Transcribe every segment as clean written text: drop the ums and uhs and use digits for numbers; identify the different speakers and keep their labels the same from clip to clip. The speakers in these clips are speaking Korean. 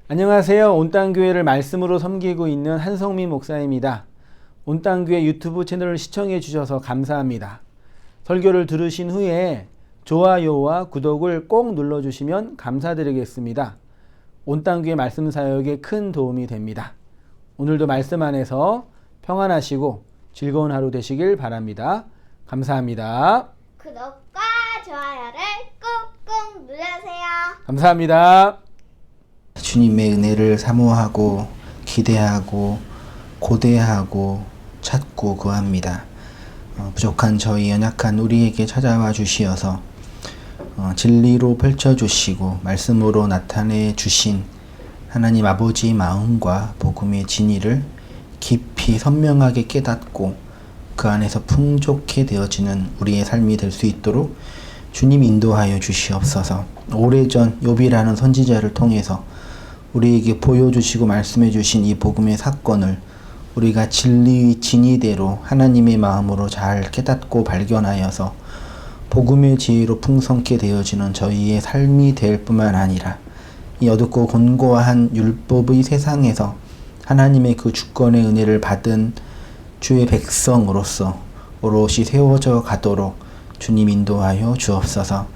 Speaker 1: 안녕하세요. 온땅교회를 말씀으로 섬기고 있는 한성민 목사입니다. 온땅교회 유튜브 채널을 시청해 주셔서 감사합니다. 설교를 들으신 후에 좋아요와 구독을 꼭 눌러주시면 감사드리겠습니다. 온땅교회 말씀 사역에 큰 도움이 됩니다. 오늘도 말씀 안에서 평안하시고 즐거운 하루 되시길 바랍니다. 감사합니다.
Speaker 2: 구독과 좋아요를 꾹꾹 눌러주세요.
Speaker 1: 감사합니다.
Speaker 3: 주님의 은혜를 사모하고 기대하고 고대하고 찾고 구합니다. 부족한 저희 연약한 우리에게 찾아와 주시어서 진리로 펼쳐주시고 말씀으로 나타내 주신 하나님 아버지의 마음과 복음의 진리를 깊이 선명하게 깨닫고 그 안에서 풍족해 되어지는 우리의 삶이 될 수 있도록 주님 인도하여 주시옵소서. 오래전 욥이라는 선지자를 통해서 우리에게 보여주시고 말씀해 주신 이 복음의 사건을 우리가 진리의 진리대로 하나님의 마음으로 잘 깨닫고 발견하여서 복음의 지혜로 풍성케 되어지는 저희의 삶이 될 뿐만 아니라 이 어둡고 곤고한 율법의 세상에서 하나님의 그 주권의 은혜를 받은 주의 백성으로서 오롯이 세워져 가도록 주님 인도하여 주옵소서.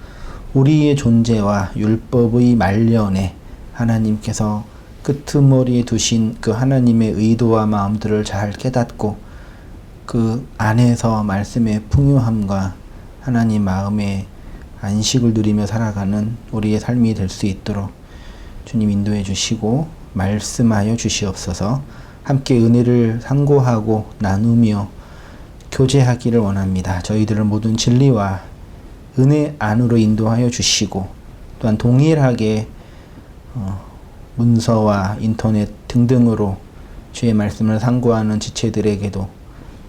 Speaker 3: 우리의 존재와 율법의 말년에 하나님께서 끄트머리에 두신 그 하나님의 의도와 마음들을 잘 깨닫고 그 안에서 말씀의 풍요함과 하나님 마음의 안식을 누리며 살아가는 우리의 삶이 될 수 있도록 주님 인도해 주시고 말씀하여 주시옵소서. 함께 은혜를 상고하고 나누며 교제하기를 원합니다. 저희들을 모든 진리와 은혜 안으로 인도하여 주시고 또한 동일하게 문서와 인터넷 등등으로 주의 말씀을 상고하는 지체들에게도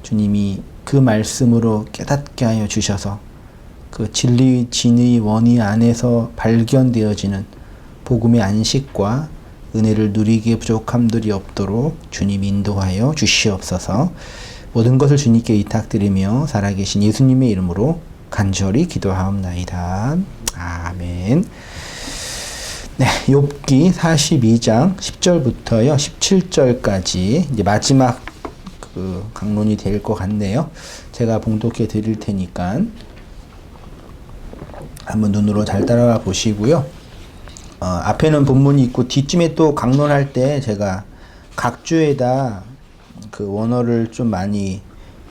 Speaker 3: 주님이 그 말씀으로 깨닫게 하여 주셔서 그 진리의 진의 원의 안에서 발견되어지는 복음의 안식과 은혜를 누리기에 부족함들이 없도록 주님 인도하여 주시옵소서. 모든 것을 주님께 위탁드리며 살아계신 예수님의 이름으로 간절히 기도하옵나이다. 아멘. 네, 욥기 42장 10절부터요 17절까지 이제 마지막 그 강론이 될 것 같네요. 제가 봉독해 드릴 테니까 한번 눈으로 잘 따라가 보시고요. 앞에는 본문이 있고 뒤쯤에 또 강론할 때 제가 각 주에다 그 원어를 좀 많이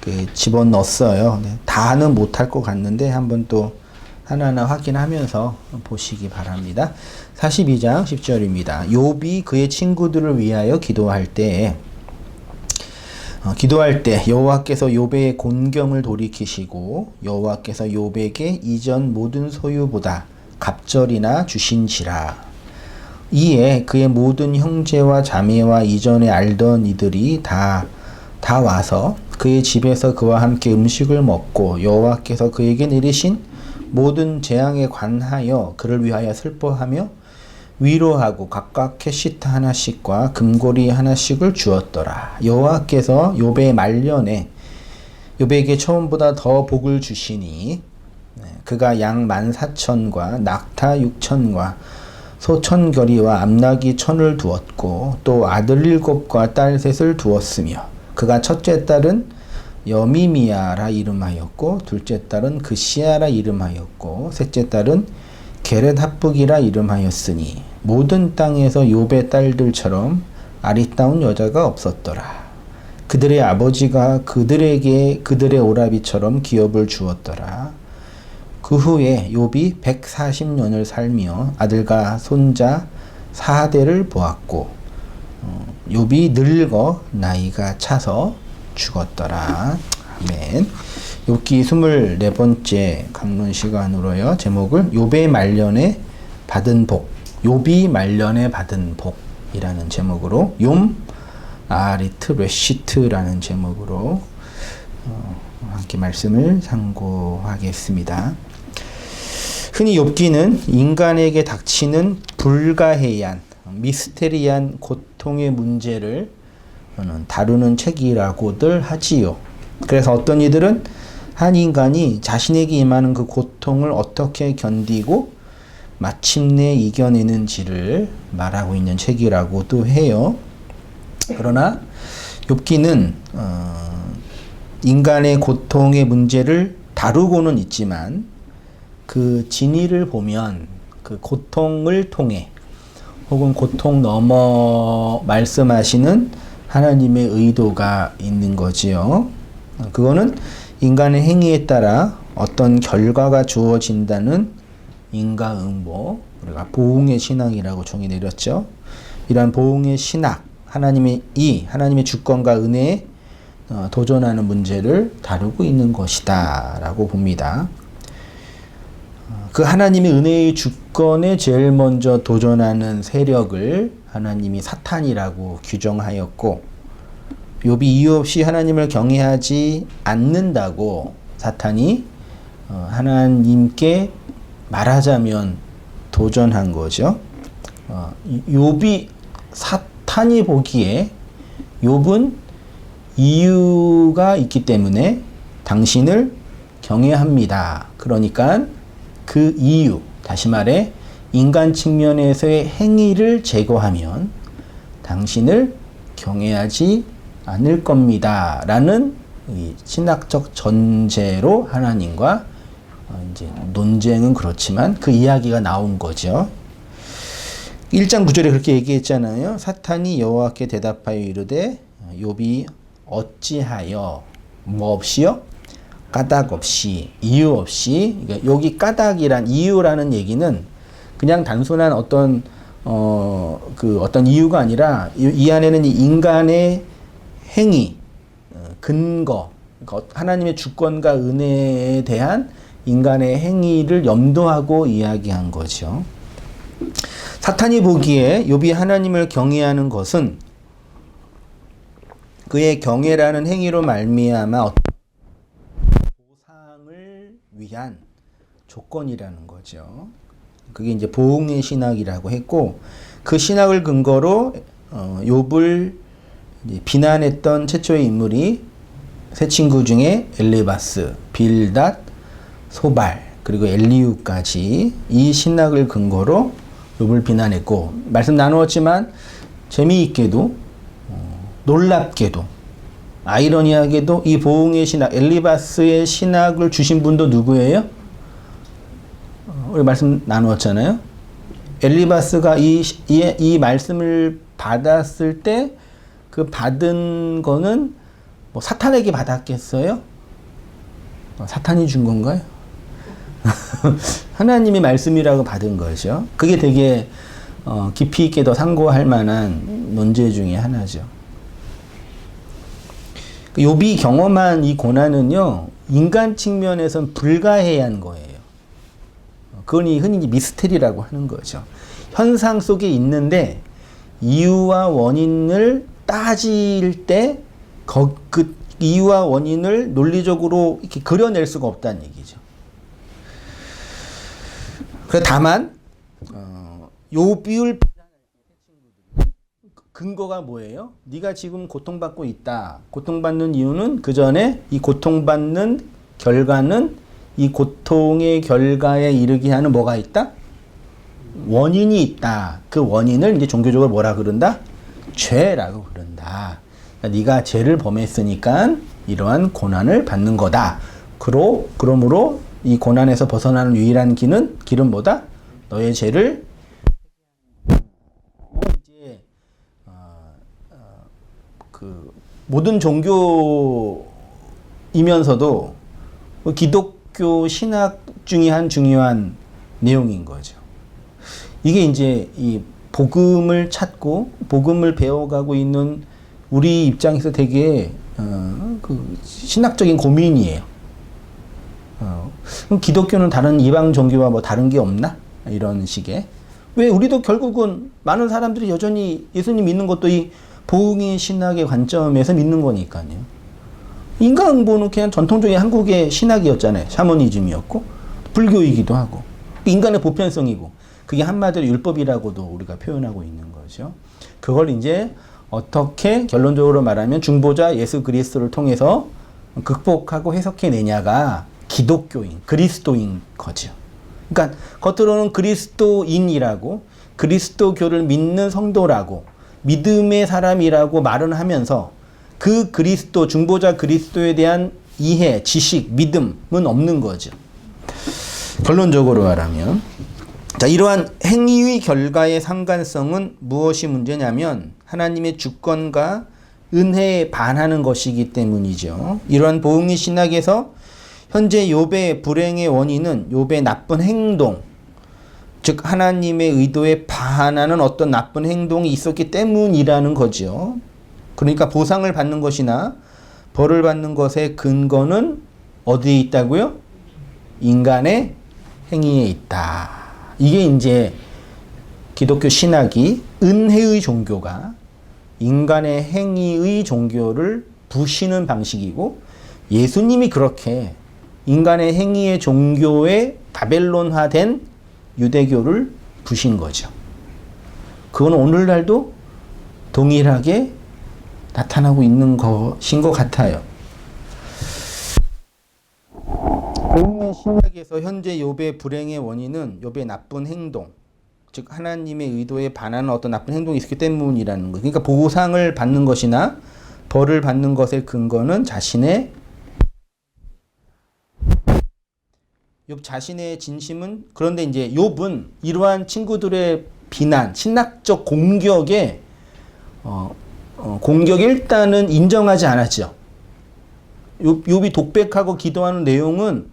Speaker 3: 그 집어넣었어요. 네, 다는 못할 것 같는데 한번 또 하나하나 확인하면서 보시기 바랍니다. 42장 10절입니다. 욥이 그의 친구들을 위하여 기도할 때 여호와께서 욥의 곤경을 돌이키시고 여호와께서 욥에게 이전 모든 소유보다 갑절이나 주신지라. 이에 그의 모든 형제와 자매와 이전에 알던 이들이 다 와서 그의 집에서 그와 함께 음식을 먹고 여호와께서 그에게 내리신 모든 재앙에 관하여 그를 위하여 슬퍼하며 위로하고 각각 캐시타 하나씩과 금고리 하나씩을 주었더라. 여호와께서 욥의 말년에 욥에게 처음보다 더 복을 주시니 그가 양 14,000과 낙타 6,000과 소 1,000겨리와 암나귀 1,000을 두었고 또 아들 7과 딸 3을 두었으며 그가 첫째 딸은 여미미야라 이름하였고 둘째 딸은 그시야라 이름하였고 셋째 딸은 게렛합북이라 이름하였으니 모든 땅에서 욥의 딸들처럼 아리따운 여자가 없었더라. 그들의 아버지가 그들에게 그들의 오라비처럼 기업을 주었더라. 그 후에 욥이 140년을 살며 아들과 손자 4대를 보았고 욥이 늙어 나이가 차서 죽었더라. 아멘. 욥기 24번째 강론 시간으로요. 제목을 욥의 말년에 받은 복, 욥이 말년에 받은 복이라는 제목으로 욤 아리트 레시트라는 제목으로 함께 말씀을 상고하겠습니다. 흔히 욥기는 인간에게 닥치는 불가해한 미스테리한 고통의 문제를 다루는 책이라고들 하지요. 그래서 어떤 이들은 한 인간이 자신에게 임하는 그 고통을 어떻게 견디고 마침내 이겨내는지를 말하고 있는 책이라고도 해요. 그러나 욥기는 인간의 고통의 문제를 다루고는 있지만 그 진위를 보면 그 고통을 통해 혹은 고통 넘어 말씀하시는 하나님의 의도가 있는 거지요. 그거는 인간의 행위에 따라 어떤 결과가 주어진다는 인과응보, 우리가 보응의 신앙이라고 정의 내렸죠. 이러한 보응의 신학, 하나님의 주권과 은혜에 도전하는 문제를 다루고 있는 것이다 라고 봅니다. 그 하나님의 은혜의 주권에 제일 먼저 도전하는 세력을 하나님이 사탄이라고 규정하였고, 욥이 이유 없이 하나님을 경외하지 않는다고 사탄이 하나님께 말하자면 도전한 거죠. 욥이 사탄이 보기에 욥은 이유가 있기 때문에 당신을 경외합니다. 그러니까 그 이유, 다시 말해 인간 측면에서의 행위를 제거하면 당신을 경외하지 않을 겁니다. 라는 이 신학적 전제로 하나님과 이제 논쟁은 그렇지만 그 이야기가 나온 거죠. 1장 9절에 그렇게 얘기했잖아요. 사탄이 여호와께 대답하여 이르되 욥이 어찌하여 뭐 없이요? 까닭 없이, 이유 없이. 그러니까 여기 까닭이란 이유라는 얘기는 그냥 단순한 어떤 이유가 아니라 이 안에는 인간의 행위, 근거, 그러니까 하나님의 주권과 은혜에 대한 인간의 행위를 염두하고 이야기한 거죠. 사탄이 보기에 욥이 하나님을 경외하는 것은 그의 경외라는 행위로 말미암아 어떤 보상을 위한 조건이라는 거죠. 그게 이제 보응의 신학이라고 했고, 그 신학을 근거로 욥을 비난했던 최초의 인물이 세 친구 중에 엘리바스, 빌닷, 소발, 그리고 엘리후까지 이 신학을 근거로 욥을 비난했고, 말씀 나누었지만 재미있게도 놀랍게도 아이러니하게도 이 보응의 신학, 엘리바스의 신학을 주신 분도 누구예요? 우리 말씀 나누었잖아요. 엘리바스가 이 말씀을 받았을 때 그 받은 거는 뭐 사탄에게 받았겠어요? 사탄이 준 건가요? 하나님의 말씀이라고 받은 거죠. 그게 되게 깊이 있게 더 상고할 만한 논제 중에 하나죠. 욥이 경험한 이 고난은요, 인간 측면에선 불가해한 거예요. 그건 흔히 미스테리라고 하는 거죠. 현상 속에 있는데 이유와 원인을 따질 때 그 이유와 원인을 논리적으로 이렇게 그려낼 수가 없다는 얘기죠. 그래 다만 욥을 근거가 뭐예요? 네가 지금 고통받고 있다. 고통받는 이유는 그 전에 이 고통받는 결과는 이 고통의 결과에 이르게 하는 뭐가 있다? 원인이 있다. 그 원인을 이제 종교적으로 뭐라 그런다? 죄라고 그런다. 그러니까 네가 죄를 범했으니까 이러한 고난을 받는 거다. 그러므로 이 고난에서 벗어나는 유일한 길은 뭐다? 너의 죄를 이제 그 모든 종교이면서도 기독교 신학 중에 한 중요한 내용인 거죠. 이게 이제 이 복음을 찾고 복음을 배워가고 있는 우리 입장에서 되게 그 신학적인 고민이에요. 그럼 기독교는 다른 이방 종교와 뭐 다른 게 없나? 이런 식의. 왜 우리도 결국은 많은 사람들이 여전히 예수님 믿는 것도 이 보응의 신학의 관점에서 믿는 거니까요. 인과응보는 그냥 전통적인 한국의 신학이었잖아요. 샤머니즘이었고 불교이기도 하고 인간의 보편성이고 그게 한마디로 율법이라고도 우리가 표현하고 있는 거죠. 그걸 이제 어떻게 결론적으로 말하면 중보자 예수 그리스도를 통해서 극복하고 해석해내냐가 기독교인, 그리스도인 거죠. 그러니까 겉으로는 그리스도인이라고 그리스도교를 믿는 성도라고 믿음의 사람이라고 말은 하면서 그 그리스도 중보자 그리스도에 대한 이해, 지식, 믿음은 없는 거죠. 결론적으로 말하면 자, 이러한 행위의 결과의 상관성은 무엇이 문제냐면 하나님의 주권과 은혜에 반하는 것이기 때문이죠. 이러한 보응의 신학에서 현재 욥의 불행의 원인은 욥의 나쁜 행동, 즉 하나님의 의도에 반하는 어떤 나쁜 행동이 있었기 때문이라는 거죠. 그러니까 보상을 받는 것이나 벌을 받는 것의 근거는 어디에 있다고요? 인간의 행위에 있다. 이게 이제 기독교 신학이 은혜의 종교가 인간의 행위의 종교를 부시는 방식이고 예수님이 그렇게 인간의 행위의 종교에 바벨론화된 유대교를 부신 거죠. 그건 오늘날도 동일하게 나타나고 있는 것인 것 같아요. 보응의 신학에서 현재 욥의 불행의 원인은 욥의 나쁜 행동, 즉 하나님의 의도에 반하는 어떤 나쁜 행동이 있었기 때문이라는 거예요. 그러니까 보상을 받는 것이나 벌을 받는 것의 근거는 자신의 욥 자신의 진심은 그런데 이제 욥은 이러한 친구들의 비난, 신학적 공격에 공격 일단은 인정하지 않았죠. 욥이 독백하고 기도하는 내용은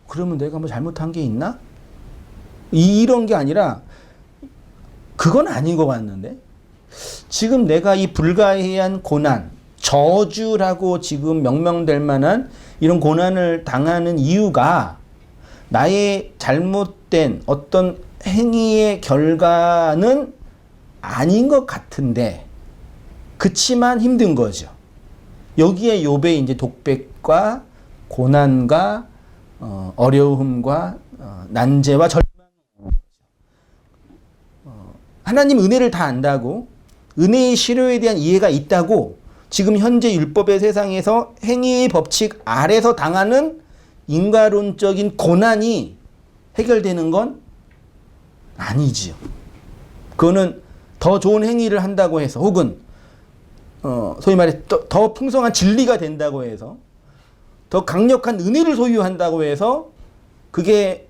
Speaker 3: 그러면 내가 뭐 잘못한 게 있나? 이런 게 아니라 그건 아닌 것 같는데 지금 내가 이 불가해한 고난, 저주라고 지금 명명될 만한 이런 고난을 당하는 이유가 나의 잘못된 어떤 행위의 결과는 아닌 것 같은데 그치만 힘든 거죠. 여기에 욥의 이제 독백과 고난과 어려움과 난제와 절망. 하나님 은혜를 다 안다고 은혜의 실효에 대한 이해가 있다고 지금 현재 율법의 세상에서 행위의 법칙 아래서 당하는 인과론적인 고난이 해결되는 건 아니지요. 그거는 더 좋은 행위를 한다고 해서 혹은 소위 말해 더 풍성한 진리가 된다고 해서 더 강력한 은혜를 소유한다고 해서 그게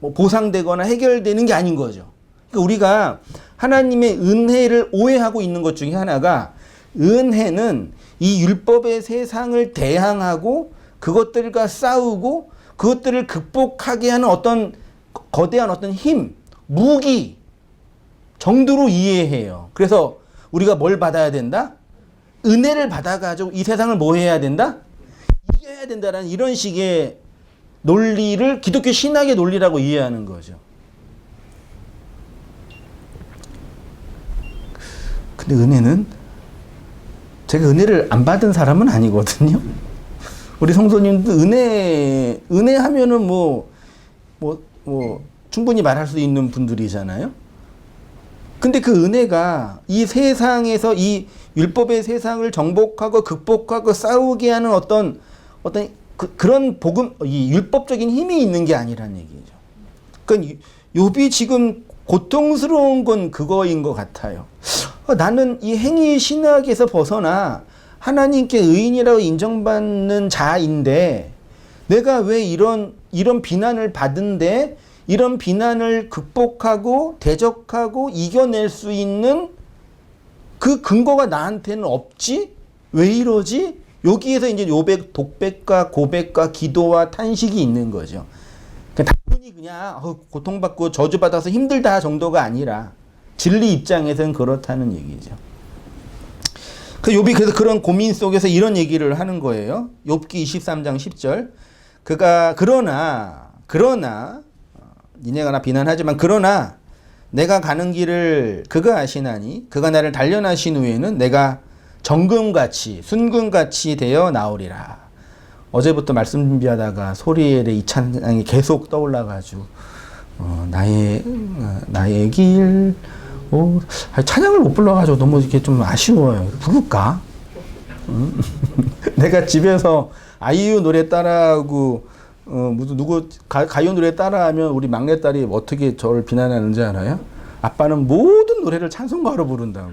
Speaker 3: 뭐 보상되거나 해결되는 게 아닌 거죠. 그러니까 우리가 하나님의 은혜를 오해하고 있는 것 중에 하나가 은혜는 이 율법의 세상을 대항하고 그것들과 싸우고 그것들을 극복하게 하는 어떤 거대한 어떤 힘, 무기 정도로 이해해요. 그래서 우리가 뭘 받아야 된다? 은혜를 받아가지고 이 세상을 뭐 해야 된다? 이겨야 된다라는 이런 식의 논리를 기독교 신학의 논리라고 이해하는 거죠. 근데 은혜는 제가 은혜를 안 받은 사람은 아니거든요. 우리 성도님도 은혜 하면은 뭐 충분히 말할 수 있는 분들이잖아요. 근데 그 은혜가 이 세상에서 이 율법의 세상을 정복하고 극복하고 싸우게 하는 어떤 그런 복음, 이 율법적인 힘이 있는 게 아니란 얘기죠. 그러니까 욥이 지금 고통스러운 건 그거인 것 같아요. 나는 이 행위 신학에서 벗어나 하나님께 의인이라고 인정받는 자인데 내가 왜 이런 비난을 받은데 이런 비난을 극복하고 대적하고 이겨낼 수 있는 그 근거가 나한테는 없지? 왜 이러지? 여기에서 이제 욥의 독백과 고백과 기도와 탄식이 있는 거죠. 그러니까 단순히 그냥 고통받고 저주받아서 힘들다 정도가 아니라 진리 입장에서는 그렇다는 얘기죠. 그 욥이 그래서 그런 고민 속에서 이런 얘기를 하는 거예요. 욥기 23장 10절. 그러나 니네가 나 비난하지만 그러나 내가 가는 길을 그가 아시나니 그가 나를 단련하신 후에는 내가 정금같이 순금같이 되어 나오리라. 어제부터 말씀 준비하다가 소리엘의 이 찬양이 계속 떠올라가지고 나의 길 찬양을 못 불러가지고 너무 이렇게 좀 아쉬워요. 부를까? 내가 집에서 아이유 노래 따라하고 무슨 누구 가요 노래 따라하면 우리 막내딸이 어떻게 저를 비난하는지 알아요? 아빠는 모든 노래를 찬송가로 부른다고.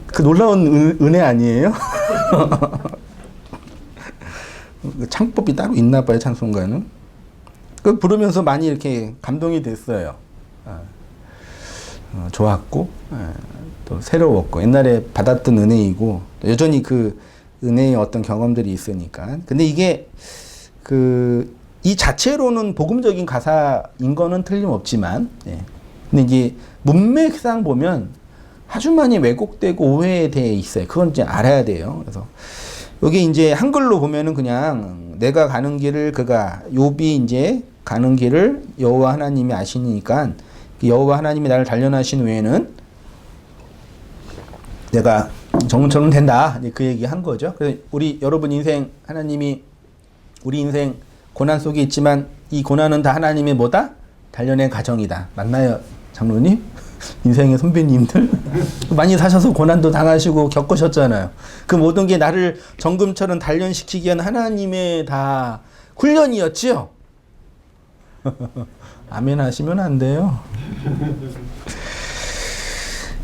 Speaker 3: 그 놀라운 은혜 아니에요? 창법이 따로 있나 봐요, 찬송가는. 그 부르면서 많이 이렇게 감동이 됐어요. 좋았고, 또 새로웠고, 옛날에 받았던 은혜이고, 여전히 그 은혜의 어떤 경험들이 있으니까. 근데 이게 이 자체로는 복음적인 가사인 거는 틀림없지만, 근데 이게 문맥상 보면 아주 많이 왜곡되고 오해되어 있어요. 그건 이제 알아야 돼요. 그래서 여기 이제 한글로 보면은 그냥 내가 가는 길을 욥이 이제 가는 길을 여호와 하나님이 아시니까 여호와 하나님이 나를 단련하신 후에는 내가 정처럼 된다. 그 얘기 한 거죠. 그래서 우리 여러분 인생 하나님이 우리 인생 고난 속에 있지만 이 고난은 다 하나님의 뭐다? 단련의 과정이다. 맞나요, 장로님? 인생의 선배님들 많이 사셔서 고난도 당하시고 겪으셨잖아요. 그 모든 게 나를 정금처럼 단련시키기 위한 하나님의 다 훈련이었지요. 아멘 하시면 안 돼요.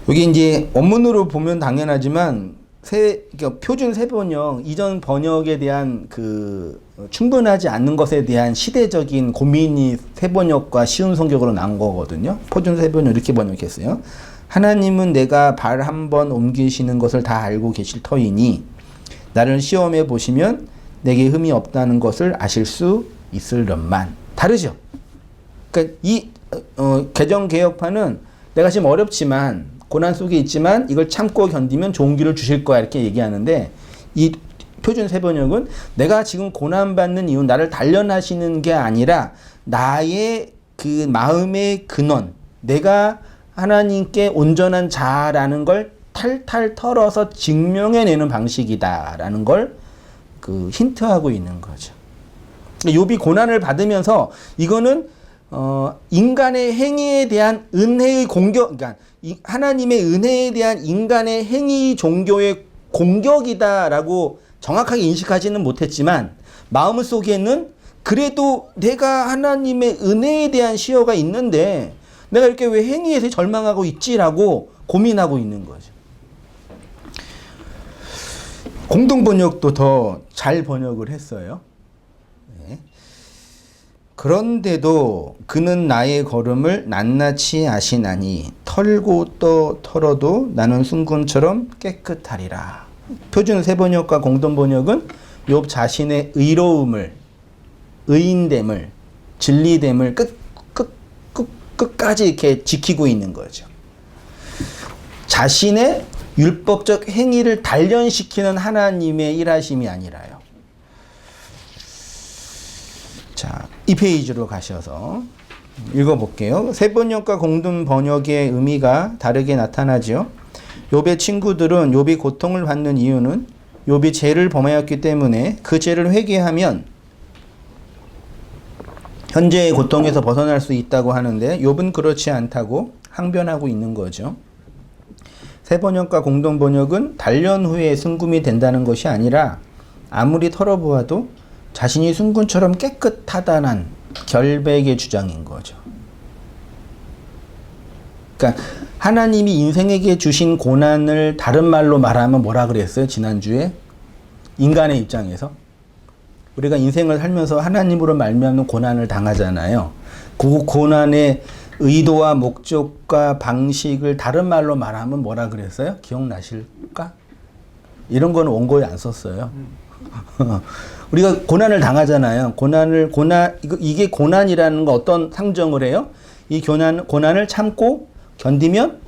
Speaker 3: 여기 이제 원문으로 보면 당연하지만 그러니까 표준 세번역 이전 번역에 대한 충분하지 않는 것에 대한 시대적인 고민이 세번역과 쉬운 성격으로 나온 거거든요. 표준 세번역 이렇게 번역했어요. 하나님은 내가 발 한 번 옮기시는 것을 다 알고 계실 터이니 나를 시험해 보시면 내게 흠이 없다는 것을 아실 수 있으련만. 다르죠. 그러니까 이 개정 개혁파는 내가 지금 어렵지만 고난 속에 있지만 이걸 참고 견디면 좋은 길을 주실 거야 이렇게 얘기하는데 이 표준 세번역은 내가 지금 고난받는 이유는 나를 단련하시는 게 아니라 나의 그 마음의 근원 내가 하나님께 온전한 자라는 걸 탈탈 털어서 증명해내는 방식이다라는 걸 힌트하고 있는 거죠. 욥이 고난을 받으면서 이거는 인간의 행위에 대한 은혜의 공격, 그러니까 하나님의 은혜에 대한 인간의 행위 종교의 공격이다라고 정확하게 인식하지는 못했지만 마음속에는 그래도 내가 하나님의 은혜에 대한 시효가 있는데 내가 이렇게 왜 행위에서 절망하고 있지라고 고민하고 있는 거죠. 공동번역도 더 잘 번역을 했어요. 그런데도 그는 나의 걸음을 낱낱이 아시나니 털고 또 털어도 나는 순금처럼 깨끗하리라. 표준 세번역과 공동번역은 욥 자신의 의로움을, 의인됨을, 진리됨을 끝까지 이렇게 지키고 있는 거죠. 자신의 율법적 행위를 단련시키는 하나님의 일하심이 아니라요. 자, 이 페이지로 가셔서 읽어볼게요. 세번역과 공동번역의 의미가 다르게 나타나죠. 욥의 친구들은 욥이 고통을 받는 이유는 욥이 죄를 범하였기 때문에 그 죄를 회개하면 현재의 고통에서 벗어날 수 있다고 하는데 욥은 그렇지 않다고 항변하고 있는 거죠. 세번역과 공동번역은 단련 후에 순금이 된다는 것이 아니라 아무리 털어보아도 자신이 순금처럼 깨끗하다는 결백의 주장인 거죠. 그러니까 하나님이 인생에게 주신 고난을 다른 말로 말하면 뭐라 그랬어요? 지난주에 인간의 입장에서 우리가 인생을 살면서 하나님으로 말미암는 고난을 당하잖아요. 그 고난의 의도와 목적과 방식을 다른 말로 말하면 뭐라 그랬어요? 기억나실까? 이런 거는 원고에 안 썼어요. 우리가 고난을 당하잖아요. 이게 고난이라는 거 어떤 상정을 해요? 이 고난을 참고 견디면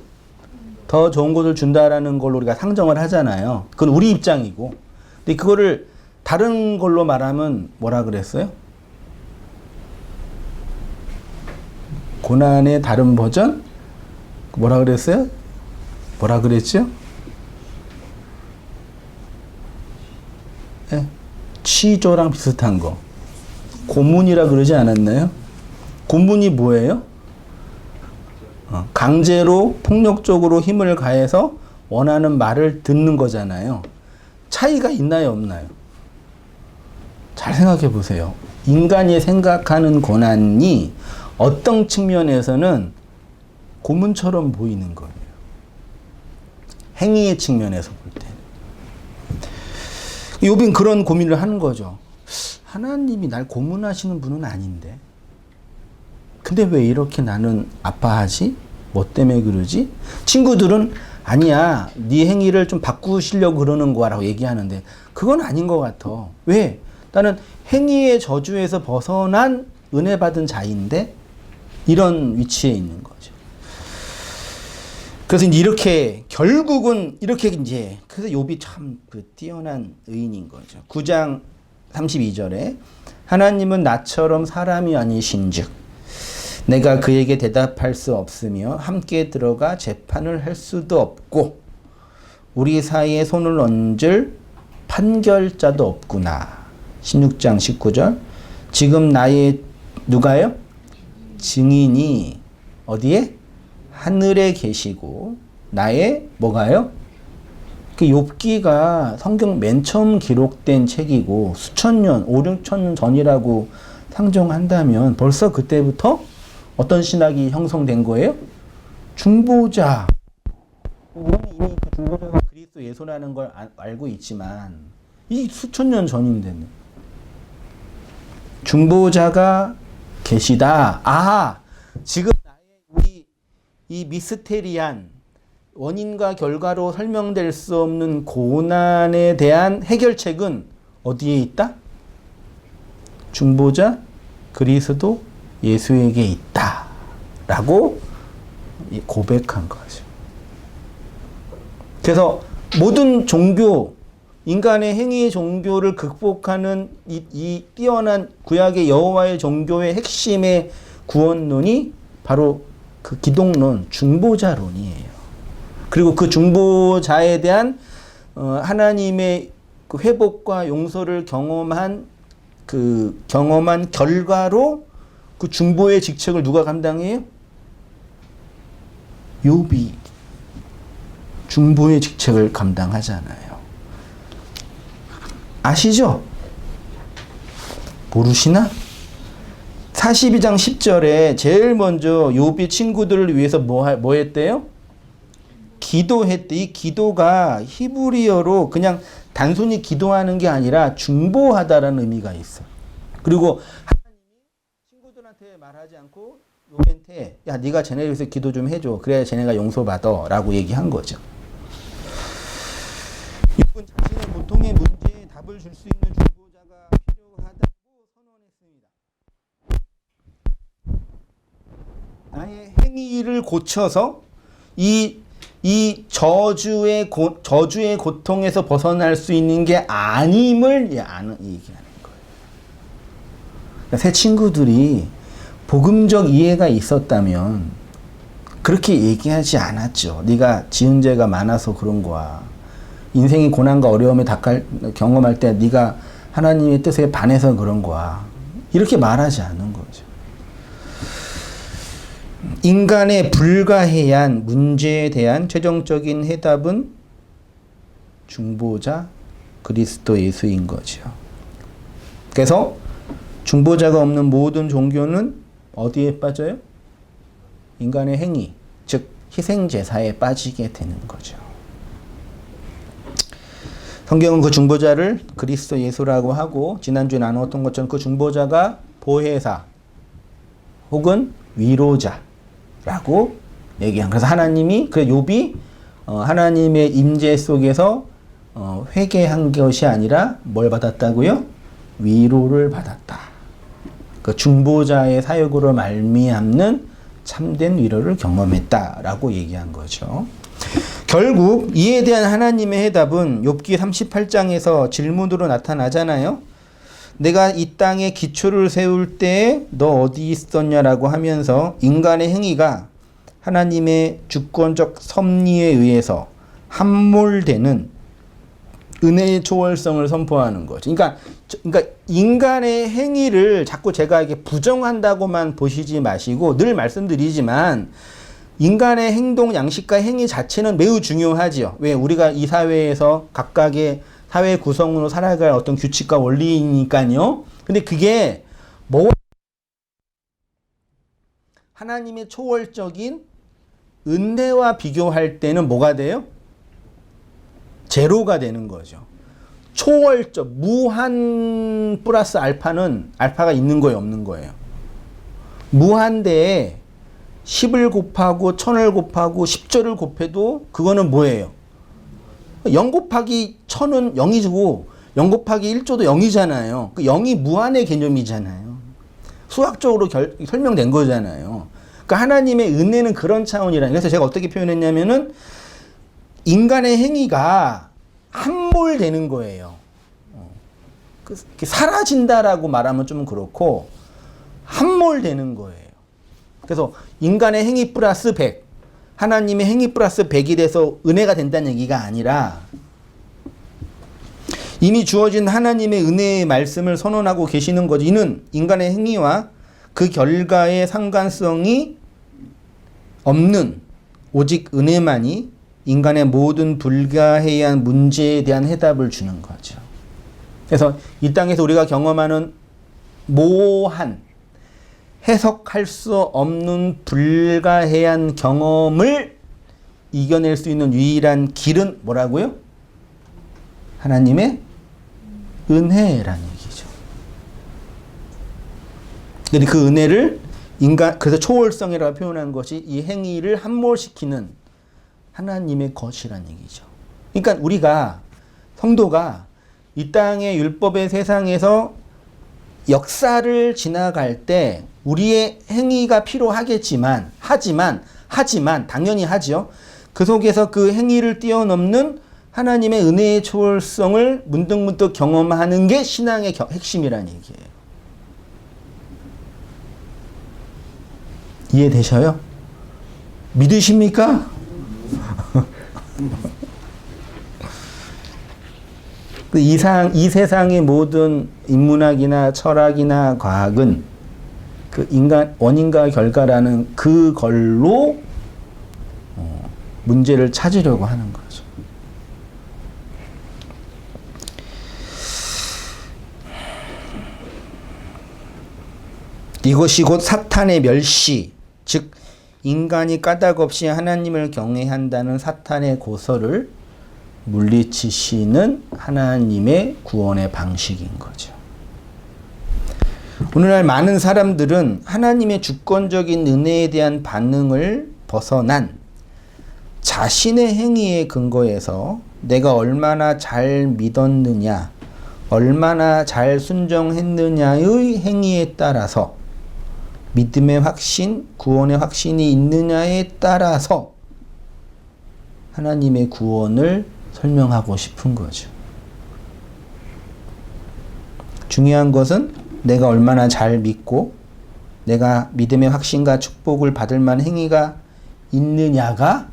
Speaker 3: 더 좋은 것을 준다라는 걸로 우리가 상정을 하잖아요. 그건 우리 입장이고. 근데 그거를 다른 걸로 말하면 뭐라 그랬어요? 고난의 다른 버전? 뭐라 그랬어요? 뭐라 그랬죠? 네. 취조랑 비슷한 거. 고문이라 그러지 않았나요? 고문이 뭐예요? 강제로 폭력적으로 힘을 가해서 원하는 말을 듣는 거잖아요. 차이가 있나요, 없나요? 잘 생각해 보세요. 인간이 생각하는 고난이 어떤 측면에서는 고문처럼 보이는 거예요. 행위의 측면에서 볼 때는. 욥은 그런 고민을 하는 거죠. 하나님이 날 고문하시는 분은 아닌데. 근데 왜 이렇게 나는 아파하지? 뭐 때문에 그러지? 친구들은 아니야, 네 행위를 좀 바꾸시려고 그러는 거라고 얘기하는데 그건 아닌 것 같아. 왜? 나는 행위의 저주에서 벗어난 은혜 받은 자인데 이런 위치에 있는 거죠. 그래서 이렇게 결국은 이렇게 이제 그래서 욥이 참 그 뛰어난 의인인 거죠. 9장 32절에 하나님은 나처럼 사람이 아니신즉 내가 그에게 대답할 수 없으며 함께 들어가 재판을 할 수도 없고 우리 사이에 손을 얹을 판결자도 없구나. 16장 19절 지금 나의 누가요? 증인이 어디에? 하늘에 계시고 나의 뭐가요? 그 욥기가 성경 맨 처음 기록된 책이고 수천 년, 5, 6천 년 전이라고 상정한다면 벌써 그때부터 어떤 신학이 형성된 거예요? 중보자. 우리는 이미 그 중보자가 그리스도 예수라는 걸 알고 있지만 이 수천 년 전인데 중보자가 계시다. 아, 지금 나의 우리 이 미스테리한 원인과 결과로 설명될 수 없는 고난에 대한 해결책은 어디에 있다? 중보자 그리스도 예수에게 있다. 라고 고백한 거죠. 그래서 모든 종교, 인간의 행위의 종교를 극복하는 이 뛰어난 구약의 여호와의 종교의 핵심의 구원론이 바로 그 기독론, 중보자론이에요. 그리고 그 중보자에 대한 하나님의 그 회복과 용서를 경험한 결과로 그 중보의 직책을 누가 감당해요? 욥이 중보의 직책을 감당하잖아요. 아시죠? 모르시나? 42장 10절에 제일 먼저 욥이 친구들을 위해서 뭐 했대요? 기도했대. 이 기도가 히브리어로 그냥 단순히 기도하는 게 아니라 중보하다라는 의미가 있어. 그리고 하나님이 친구들한테 말하지 않고 욥한테 야 네가 쟤네 위해서 기도 좀 해줘. 그래야 쟤네가 용서받아 라고 얘기한 거죠. 욥은 자신의 고통의 문제에 답을 줄 수 있는 중보자가 필요하다고 선언했습니다. 나의 행위를 고쳐서 이 저주의 고통에서 벗어날 수 있는 게 아님을 얘기하는 거예요. 새 친구들이 복음적 이해가 있었다면 그렇게 얘기하지 않았죠. 네가 지은 죄가 많아서 그런 거야. 인생의 고난과 어려움을 경험할 때 네가 하나님의 뜻에 반해서 그런 거야. 이렇게 말하지 않은 거죠. 인간의 불가해한 문제에 대한 최종적인 해답은 중보자 그리스도 예수인 거죠. 그래서 중보자가 없는 모든 종교는 어디에 빠져요? 인간의 행위, 즉 희생제사에 빠지게 되는 거죠. 성경은 그 중보자를 그리스도 예수라고 하고 지난주에 나누었던 것처럼 그 중보자가 보혜사 혹은 위로자라고 얘기한. 그래서 하나님이 그 욥이 하나님의 임재 속에서 회개한 것이 아니라 뭘 받았다고요? 위로를 받았다. 그 중보자의 사역으로 말미암는 참된 위로를 경험했다라고 얘기한 거죠. 결국 이에 대한 하나님의 해답은 욥기 38장에서 질문으로 나타나잖아요. 내가 이 땅에 기초를 세울 때 너 어디 있었냐라고 하면서 인간의 행위가 하나님의 주권적 섭리에 의해서 함몰되는 은혜의 초월성을 선포하는 거죠. 그러니까 인간의 행위를 자꾸 제가 이렇게 부정한다고만 보시지 마시고 늘 말씀드리지만 인간의 행동, 양식과 행위 자체는 매우 중요하지요. 왜? 우리가 이 사회에서 각각의 사회 구성으로 살아갈 어떤 규칙과 원리니까요. 근데 그게 뭐 하나님의 초월적인 은혜와 비교할 때는 뭐가 돼요? 제로가 되는 거죠. 초월적, 무한 플러스 알파는 알파가 있는 거예요, 없는 거예요? 무한대에 10을 곱하고 1000을 곱하고 10절을 곱해도 그거는 뭐예요? 0 곱하기 1000은 0이고 0 곱하기 1조도 0이잖아요. 그 0이 무한의 개념이잖아요. 수학적으로 설명된 거잖아요. 그러니까 하나님의 은혜는 그런 차원이라는. 그래서 제가 어떻게 표현했냐면은 인간의 행위가 함몰되는 거예요. 사라진다라고 말하면 좀 그렇고 함몰되는 거예요. 그래서 인간의 행위 플러스 100, 하나님의 행위 플러스 100이 돼서 은혜가 된다는 얘기가 아니라 이미 주어진 하나님의 은혜의 말씀을 선언하고 계시는 거지. 이는 인간의 행위와 그 결과의 상관성이 없는 오직 은혜만이 인간의 모든 불가해한 문제에 대한 해답을 주는 거죠. 그래서 이 땅에서 우리가 경험하는 모호한 해석할 수 없는 불가해한 경험을 이겨낼 수 있는 유일한 길은 뭐라고요? 하나님의 은혜라는 얘기죠. 근데 그 은혜를 그래서 초월성이라고 표현한 것이 이 행위를 함몰시키는 하나님의 것이라는 얘기죠. 그러니까 우리가 성도가 이 땅의 율법의 세상에서 역사를 지나갈 때 우리의 행위가 필요하겠지만 하지만 당연히 하죠. 그 속에서 그 행위를 뛰어넘는 하나님의 은혜의 초월성을 문득문득 경험하는 게 신앙의 핵심이라는 얘기예요. 이해되셔요? 믿으십니까? 이 세상의 모든 인문학이나 철학이나 과학은 그 인간 원인과 결과라는 그걸로 문제를 찾으려고 하는 거죠. 이것이 곧 사탄의 멸시, 즉 인간이 까닭없이 하나님을 경외한다는 사탄의 고서를 물리치시는 하나님의 구원의 방식인 거죠. 오늘날 많은 사람들은 하나님의 주권적인 은혜에 대한 반응을 벗어난 자신의 행위에 근거해서 내가 얼마나 잘 믿었느냐, 얼마나 잘 순종했느냐의 행위에 따라서 믿음의 확신, 구원의 확신이 있느냐에 따라서 하나님의 구원을 설명하고 싶은 거죠. 중요한 것은 내가 얼마나 잘 믿고 내가 믿음의 확신과 축복을 받을 만한 행위가 있느냐가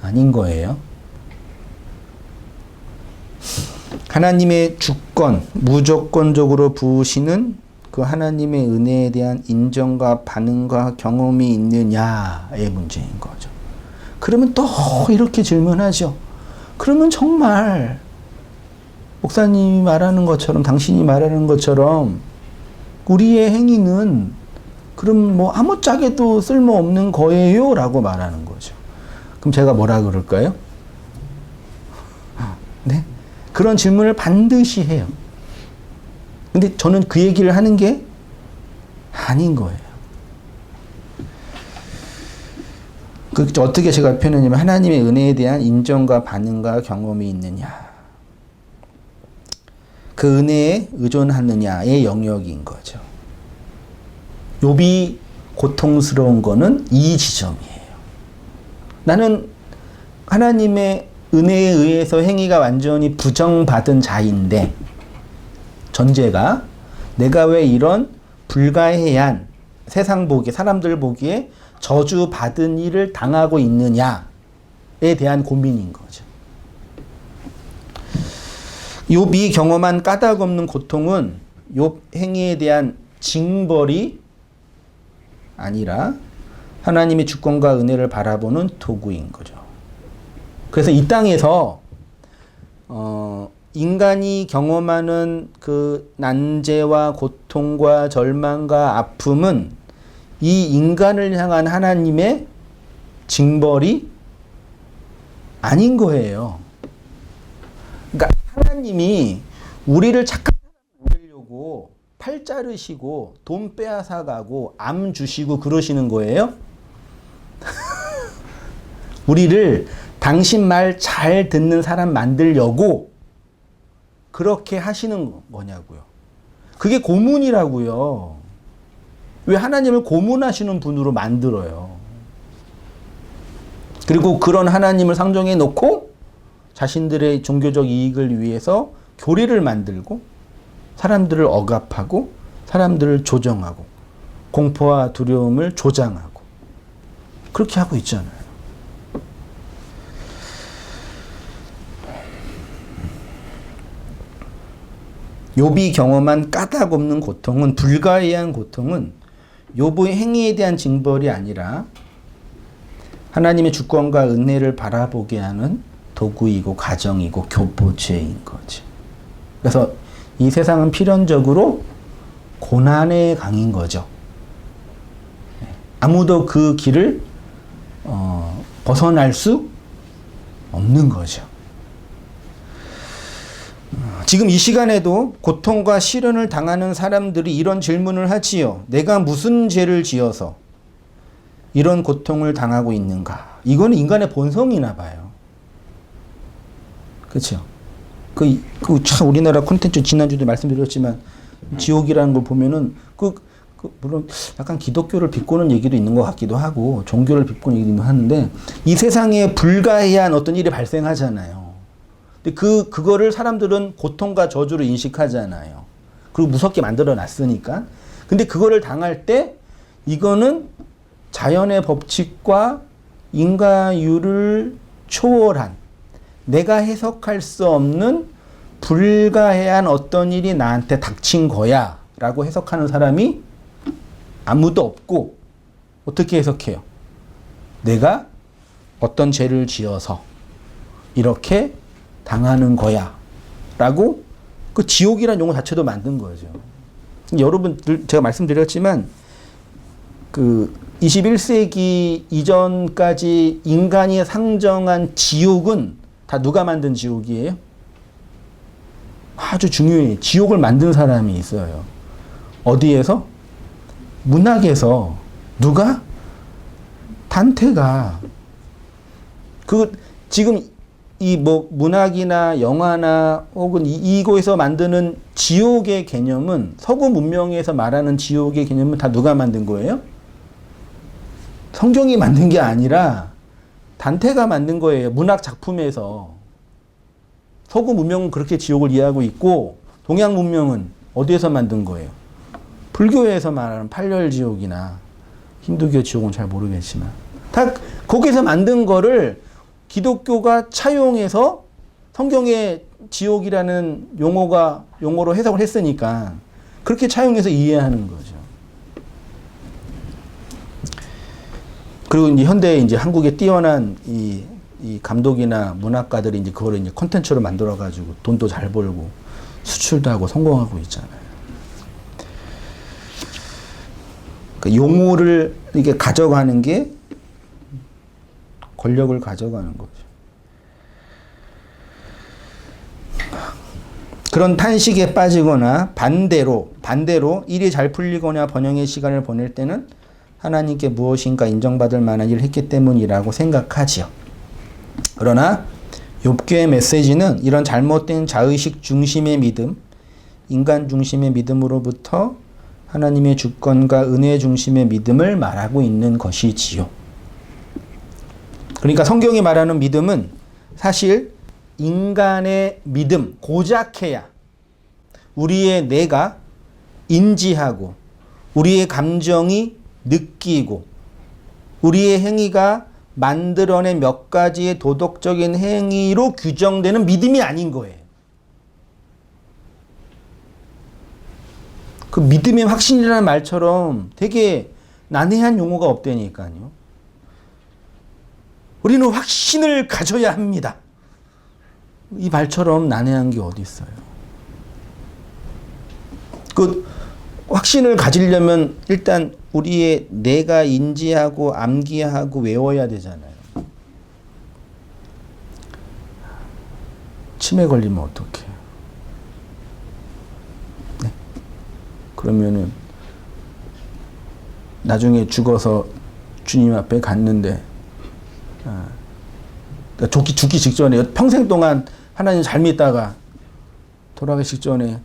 Speaker 3: 아닌 거예요. 하나님의 주권, 무조건적으로 부으시는 그 하나님의 은혜에 대한 인정과 반응과 경험이 있느냐의 문제인 거죠. 그러면 또 이렇게 질문하죠. 그러면 정말 목사님이 말하는 것처럼, 당신이 말하는 것처럼 우리의 행위는 그럼 뭐 아무짝에도 쓸모없는 거예요? 라고 말하는 거죠. 그럼 제가 뭐라 그럴까요? 네? 그런 질문을 반드시 해요. 근데 저는 그 얘기를 하는 게 아닌 거예요. 어떻게 제가 표현하냐면 하나님의 은혜에 대한 인정과 반응과 경험이 있느냐, 그 은혜에 의존하느냐의 영역인 거죠. 욥이 고통스러운 거는 이 지점이에요. 나는 하나님의 은혜에 의해서 행위가 완전히 부정받은 자인데, 전제가 내가 왜 이런 불가해한 세상 보기에, 사람들 보기에 저주받은 일을 당하고 있느냐에 대한 고민인 거죠. 욥이 경험한 까닭없는 고통은 욥 행위에 대한 징벌이 아니라 하나님의 주권과 은혜를 바라보는 도구인 거죠. 그래서 이 땅에서 인간이 경험하는 그 난제와 고통과 절망과 아픔은 이 인간을 향한 하나님의 징벌이 아닌 거예요. 그러니까 하나님이 우리를 착한 사람 만들려고 팔 자르시고 돈 빼앗아 가고 암 주시고 그러시는 거예요? 우리를 당신 말 잘 듣는 사람 만들려고 그렇게 하시는 거냐고요. 그게 고문이라고요. 왜 하나님을 고문하시는 분으로 만들어요. 그리고 그런 하나님을 상정해 놓고 자신들의 종교적 이익을 위해서 교리를 만들고 사람들을 억압하고 사람들을 조정하고 공포와 두려움을 조장하고 그렇게 하고 있잖아요. 욥이 경험한 까닭 없는 고통은, 불가이한 고통은 욥의 행위에 대한 징벌이 아니라 하나님의 주권과 은혜를 바라보게 하는 도구이고 가정이고 교보죄인 거지. 그래서 이 세상은 필연적으로 고난의 강인 거죠. 아무도 그 길을 벗어날 수 없는 거죠. 지금 이 시간에도 고통과 시련을 당하는 사람들이 이런 질문을 하지요. 내가 무슨 죄를 지어서 이런 고통을 당하고 있는가? 이거는 인간의 본성이나 봐요. 그렇죠? 참 우리나라 콘텐츠 지난주도 말씀드렸지만 지옥이라는 걸 보면은 물론 약간 기독교를 비꼬는 얘기도 있는 것 같기도 하고 종교를 비꼬는 얘기도 하는데 이 세상에 불가해한 어떤 일이 발생하잖아요. 근데 그거를 사람들은 고통과 저주로 인식하잖아요. 그리고 무섭게 만들어 놨으니까. 근데 그거를 당할 때 이거는 자연의 법칙과 인과율을 초월한 내가 해석할 수 없는 불가해한 어떤 일이 나한테 닥친 거야 라고 해석하는 사람이 아무도 없고 어떻게 해석해요? 내가 어떤 죄를 지어서 이렇게 당하는 거야 라고 그 지옥이라는 용어 자체도 만든 거죠. 여러분 제가 말씀드렸지만 그 21세기 이전까지 인간이 상정한 지옥은 다 누가 만든 지옥이에요? 아주 중요해요. 지옥을 만든 사람이 있어요. 어디에서? 문학에서. 누가? 단테가. 지금 이 문학이나 영화나 혹은 이거에서 만드는 지옥의 개념은 서구 문명에서 말하는 지옥의 개념은 다 누가 만든 거예요? 성경이 만든 게 아니라 단테가 만든 거예요. 문학 작품에서. 서구 문명은 그렇게 지옥을 이해하고 있고 동양 문명은 어디에서 만든 거예요? 불교에서 말하는 팔열지옥이나 힌두교 지옥은 잘 모르겠지만 다 거기서 만든 거를 기독교가 차용해서 성경의 지옥이라는 용어로 해석을 했으니까 그렇게 차용해서 이해하는 거죠. 그리고 이제 현대에 이제 한국에 뛰어난 이 감독이나 문학가들이 이제 그거를 이제 콘텐츠로 만들어가지고 돈도 잘 벌고 수출도 하고 성공하고 있잖아요. 그 용어를 이게 가져가는 게 권력을 가져가는 거죠. 그런 탄식에 빠지거나 반대로 일이 잘 풀리거나 번영의 시간을 보낼 때는 하나님께 무엇인가 인정받을 만한 일을 했기 때문이라고 생각하지요. 그러나 욥기의 메시지는 이런 잘못된 자의식 중심의 믿음, 인간 중심의 믿음으로부터 하나님의 주권과 은혜 중심의 믿음을 말하고 있는 것이지요. 그러니까 성경이 말하는 믿음은 사실 인간의 믿음, 고작해야 우리의 뇌가 인지하고 우리의 감정이 느끼고 우리의 행위가 만들어낸 몇 가지의 도덕적인 행위로 규정되는 믿음이 아닌 거예요. 그 믿음의 확신이라는 말처럼 되게 난해한 용어가 없다니까요. 우리는 확신을 가져야 합니다. 이 발처럼 난해한 게 어디 있어요? 그 확신을 가지려면 일단 우리의 내가 인지하고 암기하고 외워야 되잖아요. 치매 걸리면 어떡해요? 네? 그러면은 나중에 죽어서 주님 앞에 갔는데 죽기 직전에 평생 동안 하나님 잘 믿다가 돌아가기 직전에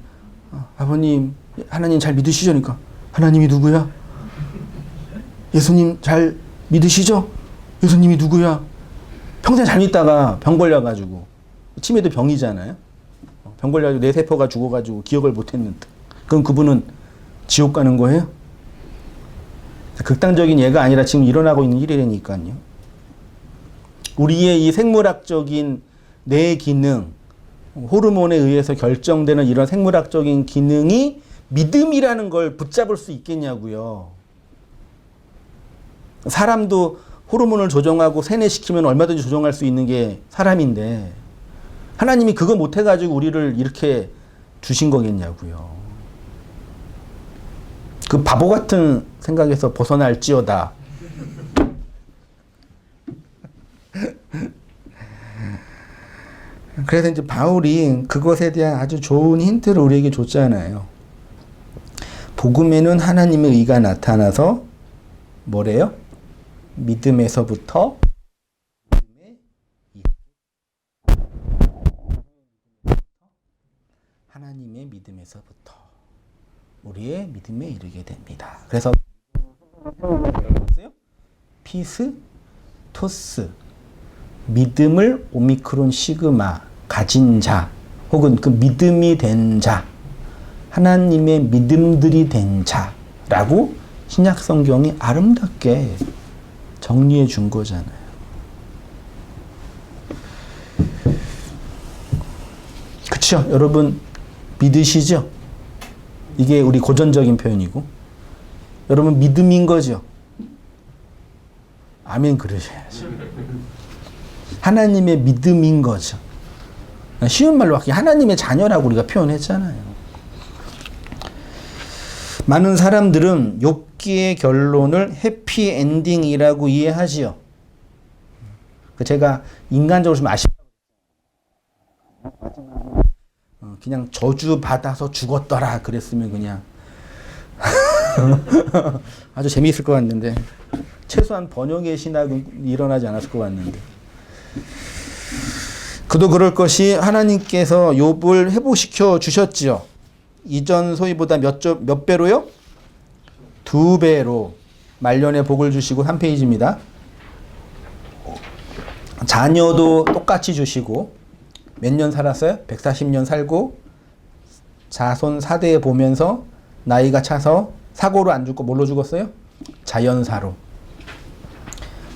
Speaker 3: 아버님 하나님 잘 믿으시죠? 그러니까 하나님이 누구야? 예수님 잘 믿으시죠? 예수님이 누구야? 평생 잘 믿다가 병 걸려가지고 치매도 병이잖아요. 병 걸려가지고 뇌 세포가 죽어가지고 기억을 못했는데 그럼 그분은 지옥 가는 거예요? 극단적인 예가 아니라 지금 일어나고 있는 일이라니까요. 우리의 이 생물학적인 뇌 기능, 호르몬에 의해서 결정되는 이런 생물학적인 기능이 믿음이라는 걸 붙잡을 수 있겠냐고요. 사람도 호르몬을 조정하고 세뇌시키면 얼마든지 조정할 수 있는 게 사람인데 하나님이 그거 못해가지고 우리를 이렇게 주신 거겠냐고요. 그 바보 같은 생각에서 벗어날지어다. 그래서 이제 바울이 그것에 대한 아주 좋은 힌트를 우리에게 줬잖아요. 복음에는 하나님의 의가 나타나서 뭐래요? 믿음에서부터 하나님의 믿음에서부터 우리의 믿음에 이르게 됩니다. 그래서 피스 토스 믿음을 오미크론 시그마 가진 자 혹은 그 믿음이 된 자 하나님의 믿음들이 된 자라고 신약 성경이 아름답게 정리해 준 거잖아요. 그렇죠? 여러분 믿으시죠? 이게 우리 고전적인 표현이고 여러분 믿음인 거죠? 아멘 그러셔야죠. 하나님의 믿음인 거죠. 쉬운 말로 하나님의 자녀라고 우리가 표현했잖아요. 많은 사람들은 욥기의 결론을 해피엔딩이라고 이해하지요. 제가 인간적으로 좀 아쉽다. 그냥 저주 받아서 죽었더라 그랬으면 그냥 아주 재미있을 것 같는데 최소한 번영의 신학은 일어나지 않았을 것 같는데 그도 그럴 것이 하나님께서 욥을 회복시켜 주셨지요. 이전 소위보다 몇 배로요? 2배로 말년에 복을 주시고 3페이지입니다. 자녀도 똑같이 주시고 몇 년 살았어요? 140년 살고 자손 4대에 보면서 나이가 차서 사고로 안 죽고 뭘로 죽었어요? 자연사로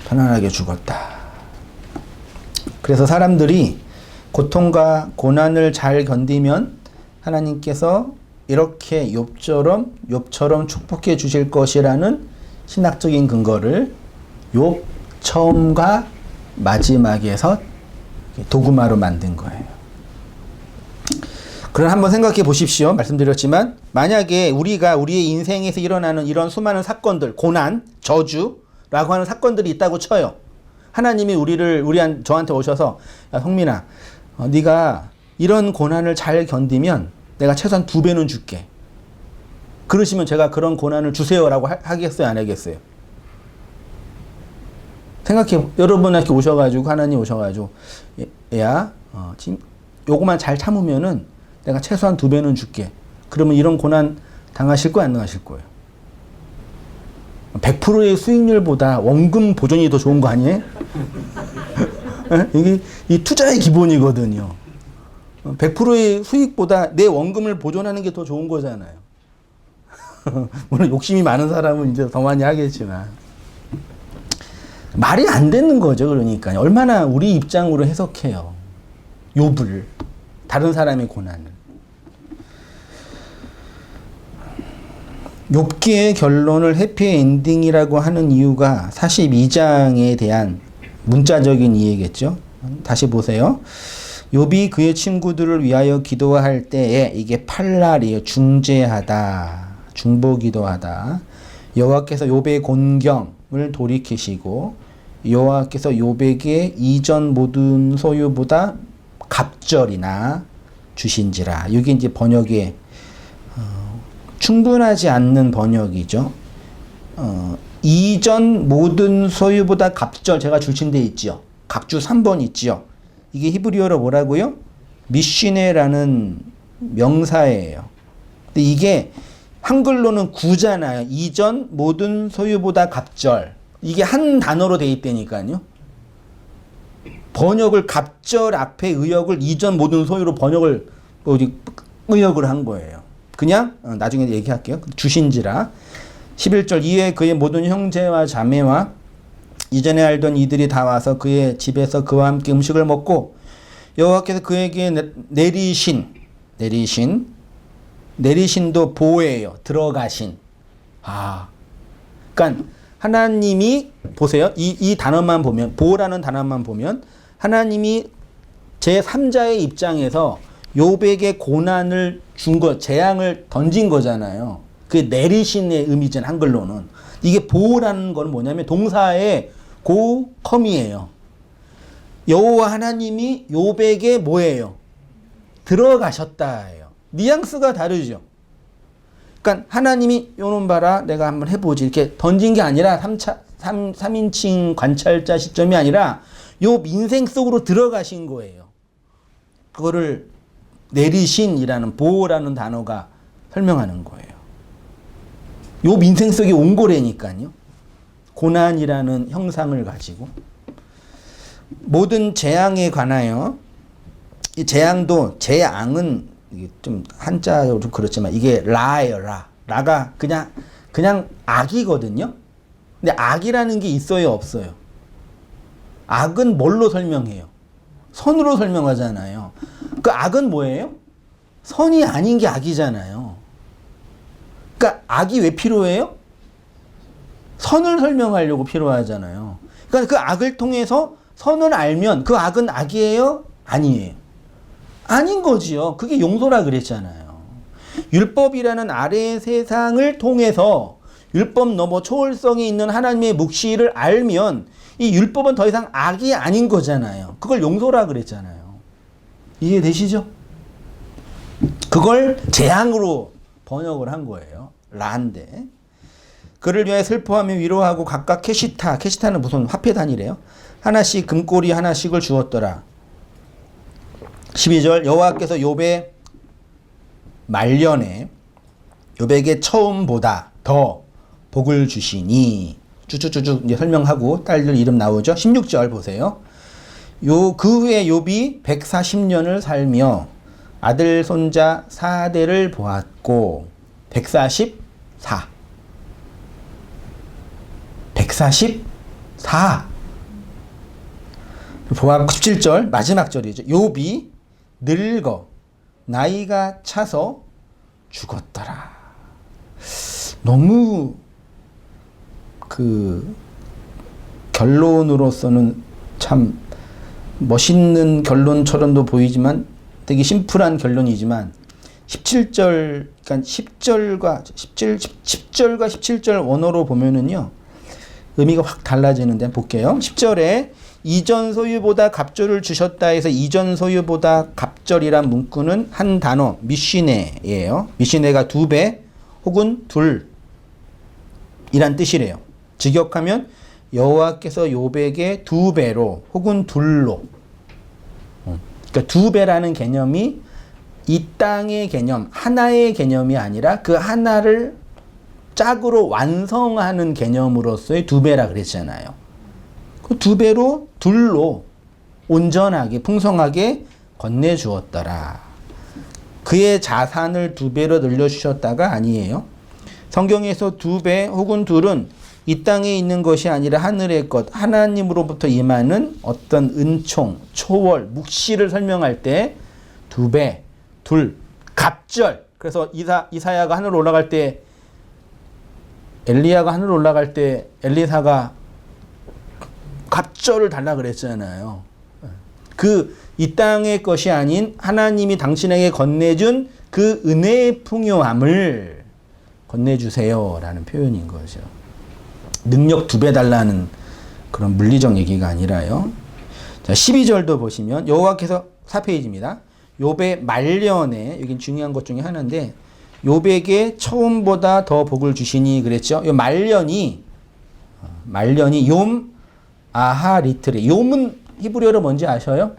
Speaker 3: 편안하게 죽었다. 그래서 사람들이 고통과 고난을 잘 견디면 하나님께서 이렇게 욥처럼 축복해 주실 것이라는 신학적인 근거를 욥 처음과 마지막에서 도구마로 만든 거예요. 그럼 한번 생각해 보십시오. 말씀드렸지만 만약에 우리가 우리의 인생에서 일어나는 이런 수많은 사건들, 고난, 저주라고 하는 사건들이 있다고 쳐요. 하나님이 저한테 오셔서 야, 성민아, 네가 이런 고난을 잘 견디면 내가 최소한 2배는 줄게. 그러시면 제가 그런 고난을 주세요라고 하겠어요, 안 하겠어요? 생각해, 여러분한테 오셔가지고, 하나님 오셔가지고, 야, 지금 요거만 잘 참으면은 내가 최소한 2배는 줄게. 그러면 이런 고난 당하실 거예요, 안 당하실 거예요? 100%의 수익률보다 원금 보존이 더 좋은 거 아니에요? 이게 이 투자의 기본이거든요. 100%의 수익보다 내 원금을 보존하는 게 더 좋은 거잖아요. 물론 욕심이 많은 사람은 이제 더 많이 하겠지만. 말이 안 되는 거죠. 그러니까 얼마나 우리 입장으로 해석해요. 욥을, 다른 사람의 고난을. 욥기의 결론을 해피엔딩이라고 하는 이유가 42장에 대한 문자적인 이해겠죠. 다시 보세요. 욥이 그의 친구들을 위하여 기도할 때에 이게 팔날이에요. 중재하다, 중보기도하다. 여호와께서 욥의 곤경을 돌이키시고 여호와께서 욥에게 이전 모든 소유보다 갑절이나 주신지라. 이게 이제 번역에 충분하지 않는 번역이죠. 이전 모든 소유보다 갑절, 제가 줄친데 있죠. 각주 3번 있죠. 이게 히브리어로 뭐라고요? 미시네라는 명사예요. 근데 이게 한글로는 구잖아요. 이전 모든 소유보다 갑절. 이게 한 단어로 돼 있다니까요. 번역을 갑절 앞에 의역을 이전 모든 소유로 번역을 의역을 한 거예요. 그냥 나중에 얘기할게요. 주신지라. 11절 이에 그의 모든 형제와 자매와 이전에 알던 이들이 다 와서 그의 집에서 그와 함께 음식을 먹고 여호와께서 그에게 내리신도 보예요. 들어가신. 그러니까 하나님이 보세요. 이 단어만 보면, 보라는 단어만 보면 하나님이 제3자의 입장에서 욥에게 고난을 준 것, 재앙을 던진 거잖아요. 그게 내리신의 의미잖아요. 한글로는. 이게 보라는 건 뭐냐면 동사의 고컴이에요. 여호와 하나님이 욥에게 뭐예요? 들어가셨다예요. 뉘앙스가 다르죠. 그러니까 하나님이 요놈 봐라, 내가 한번 해보지 이렇게 던진 게 아니라 3인칭 관찰자 시점이 아니라 욥 인생 속으로 들어가신 거예요. 그거를 내리신이라는 보호라는 단어가 설명하는 거예요. 욥 인생 속에 온 거라니까요. 고난이라는 형상을 가지고 모든 재앙에 관하여, 이 재앙도, 재앙은 이게 좀 한자로 좀 그렇지만 이게 라예요. 라가 그냥 악이거든요. 근데 악이라는 게 있어요, 없어요? 악은 뭘로 설명해요? 선으로 설명하잖아요. 그 악은 뭐예요? 선이 아닌 게 악이잖아요. 그러니까 악이 왜 필요해요? 선을 설명하려고 필요하잖아요. 그러니까 그 악을 통해서 선을 알면 그 악은 악이에요? 아니에요? 아닌 거지요. 그게 용서라 그랬잖아요. 율법이라는 아래의 세상을 통해서 율법 넘어 초월성이 있는 하나님의 묵시를 알면 이 율법은 더 이상 악이 아닌 거잖아요. 그걸 용서라 그랬잖아요. 이해되시죠? 그걸 재앙으로 번역을 한 거예요. 라인데. 그를 위하여 슬퍼하며 위로하고 각각 캐시타는 무슨 화폐 단위래요. 하나씩 금꼬리 하나씩을 주었더라. 12절 여호와께서 욥의 말년에 욥에게 처음보다 더 복을 주시니 쭉쭉쭉쭉 이제 설명하고 딸들 이름 나오죠. 16절 보세요. 그 후에 욥이 140년을 살며 아들 손자 4대를 보았고 144 보았고 17절 마지막 절이죠. 욥이 늙어 나이가 차서 죽었더라. 너무 그 결론으로서는 참 멋있는 결론처럼도 보이지만 되게 심플한 결론이지만 17절, 그러니까 10절과 17절 원어로 보면은요, 의미가 확 달라지는데 볼게요. 10절에 이전 소유보다 갑절을 주셨다 해서 이전 소유보다 갑절이란 문구는 한 단어, 미시네예요. 미시네가 2배 혹은 둘 이란 뜻이래요. 직역하면 여호와께서 욥에게 2배로 혹은 둘로. 그러니까 2배라는 개념이 이 땅의 개념, 하나의 개념이 아니라 그 하나를 짝으로 완성하는 개념으로서의 2배라 그랬잖아요. 그 2배로 둘로 온전하게 풍성하게 건네주었더라. 그의 자산을 2배로 늘려주셨다가 아니에요. 성경에서 2배 혹은 둘은 이 땅에 있는 것이 아니라 하늘의 것, 하나님으로부터 임하는 어떤 은총, 초월, 묵시를 설명할 때 2배, 둘, 갑절. 그래서 이사야가 하늘로 올라갈 때, 엘리야가 하늘로 올라갈 때 엘리사가 갑절을 달라 그랬잖아요. 그 이 땅의 것이 아닌 하나님이 당신에게 건네준 그 은혜의 풍요함을 건네주세요라는 표현인 거죠. 능력 2배 달라는 그런 물리적 얘기가 아니라요. 자, 12절도 보시면 여호와께서 4페이지입니다. 욥의 말년에 여긴 중요한 것 중에 하나인데 욥에게 처음보다 더 복을 주시니 그랬죠. 이 말년이 욤 아하리트레. 욤은 히브리어로 뭔지 아셔요?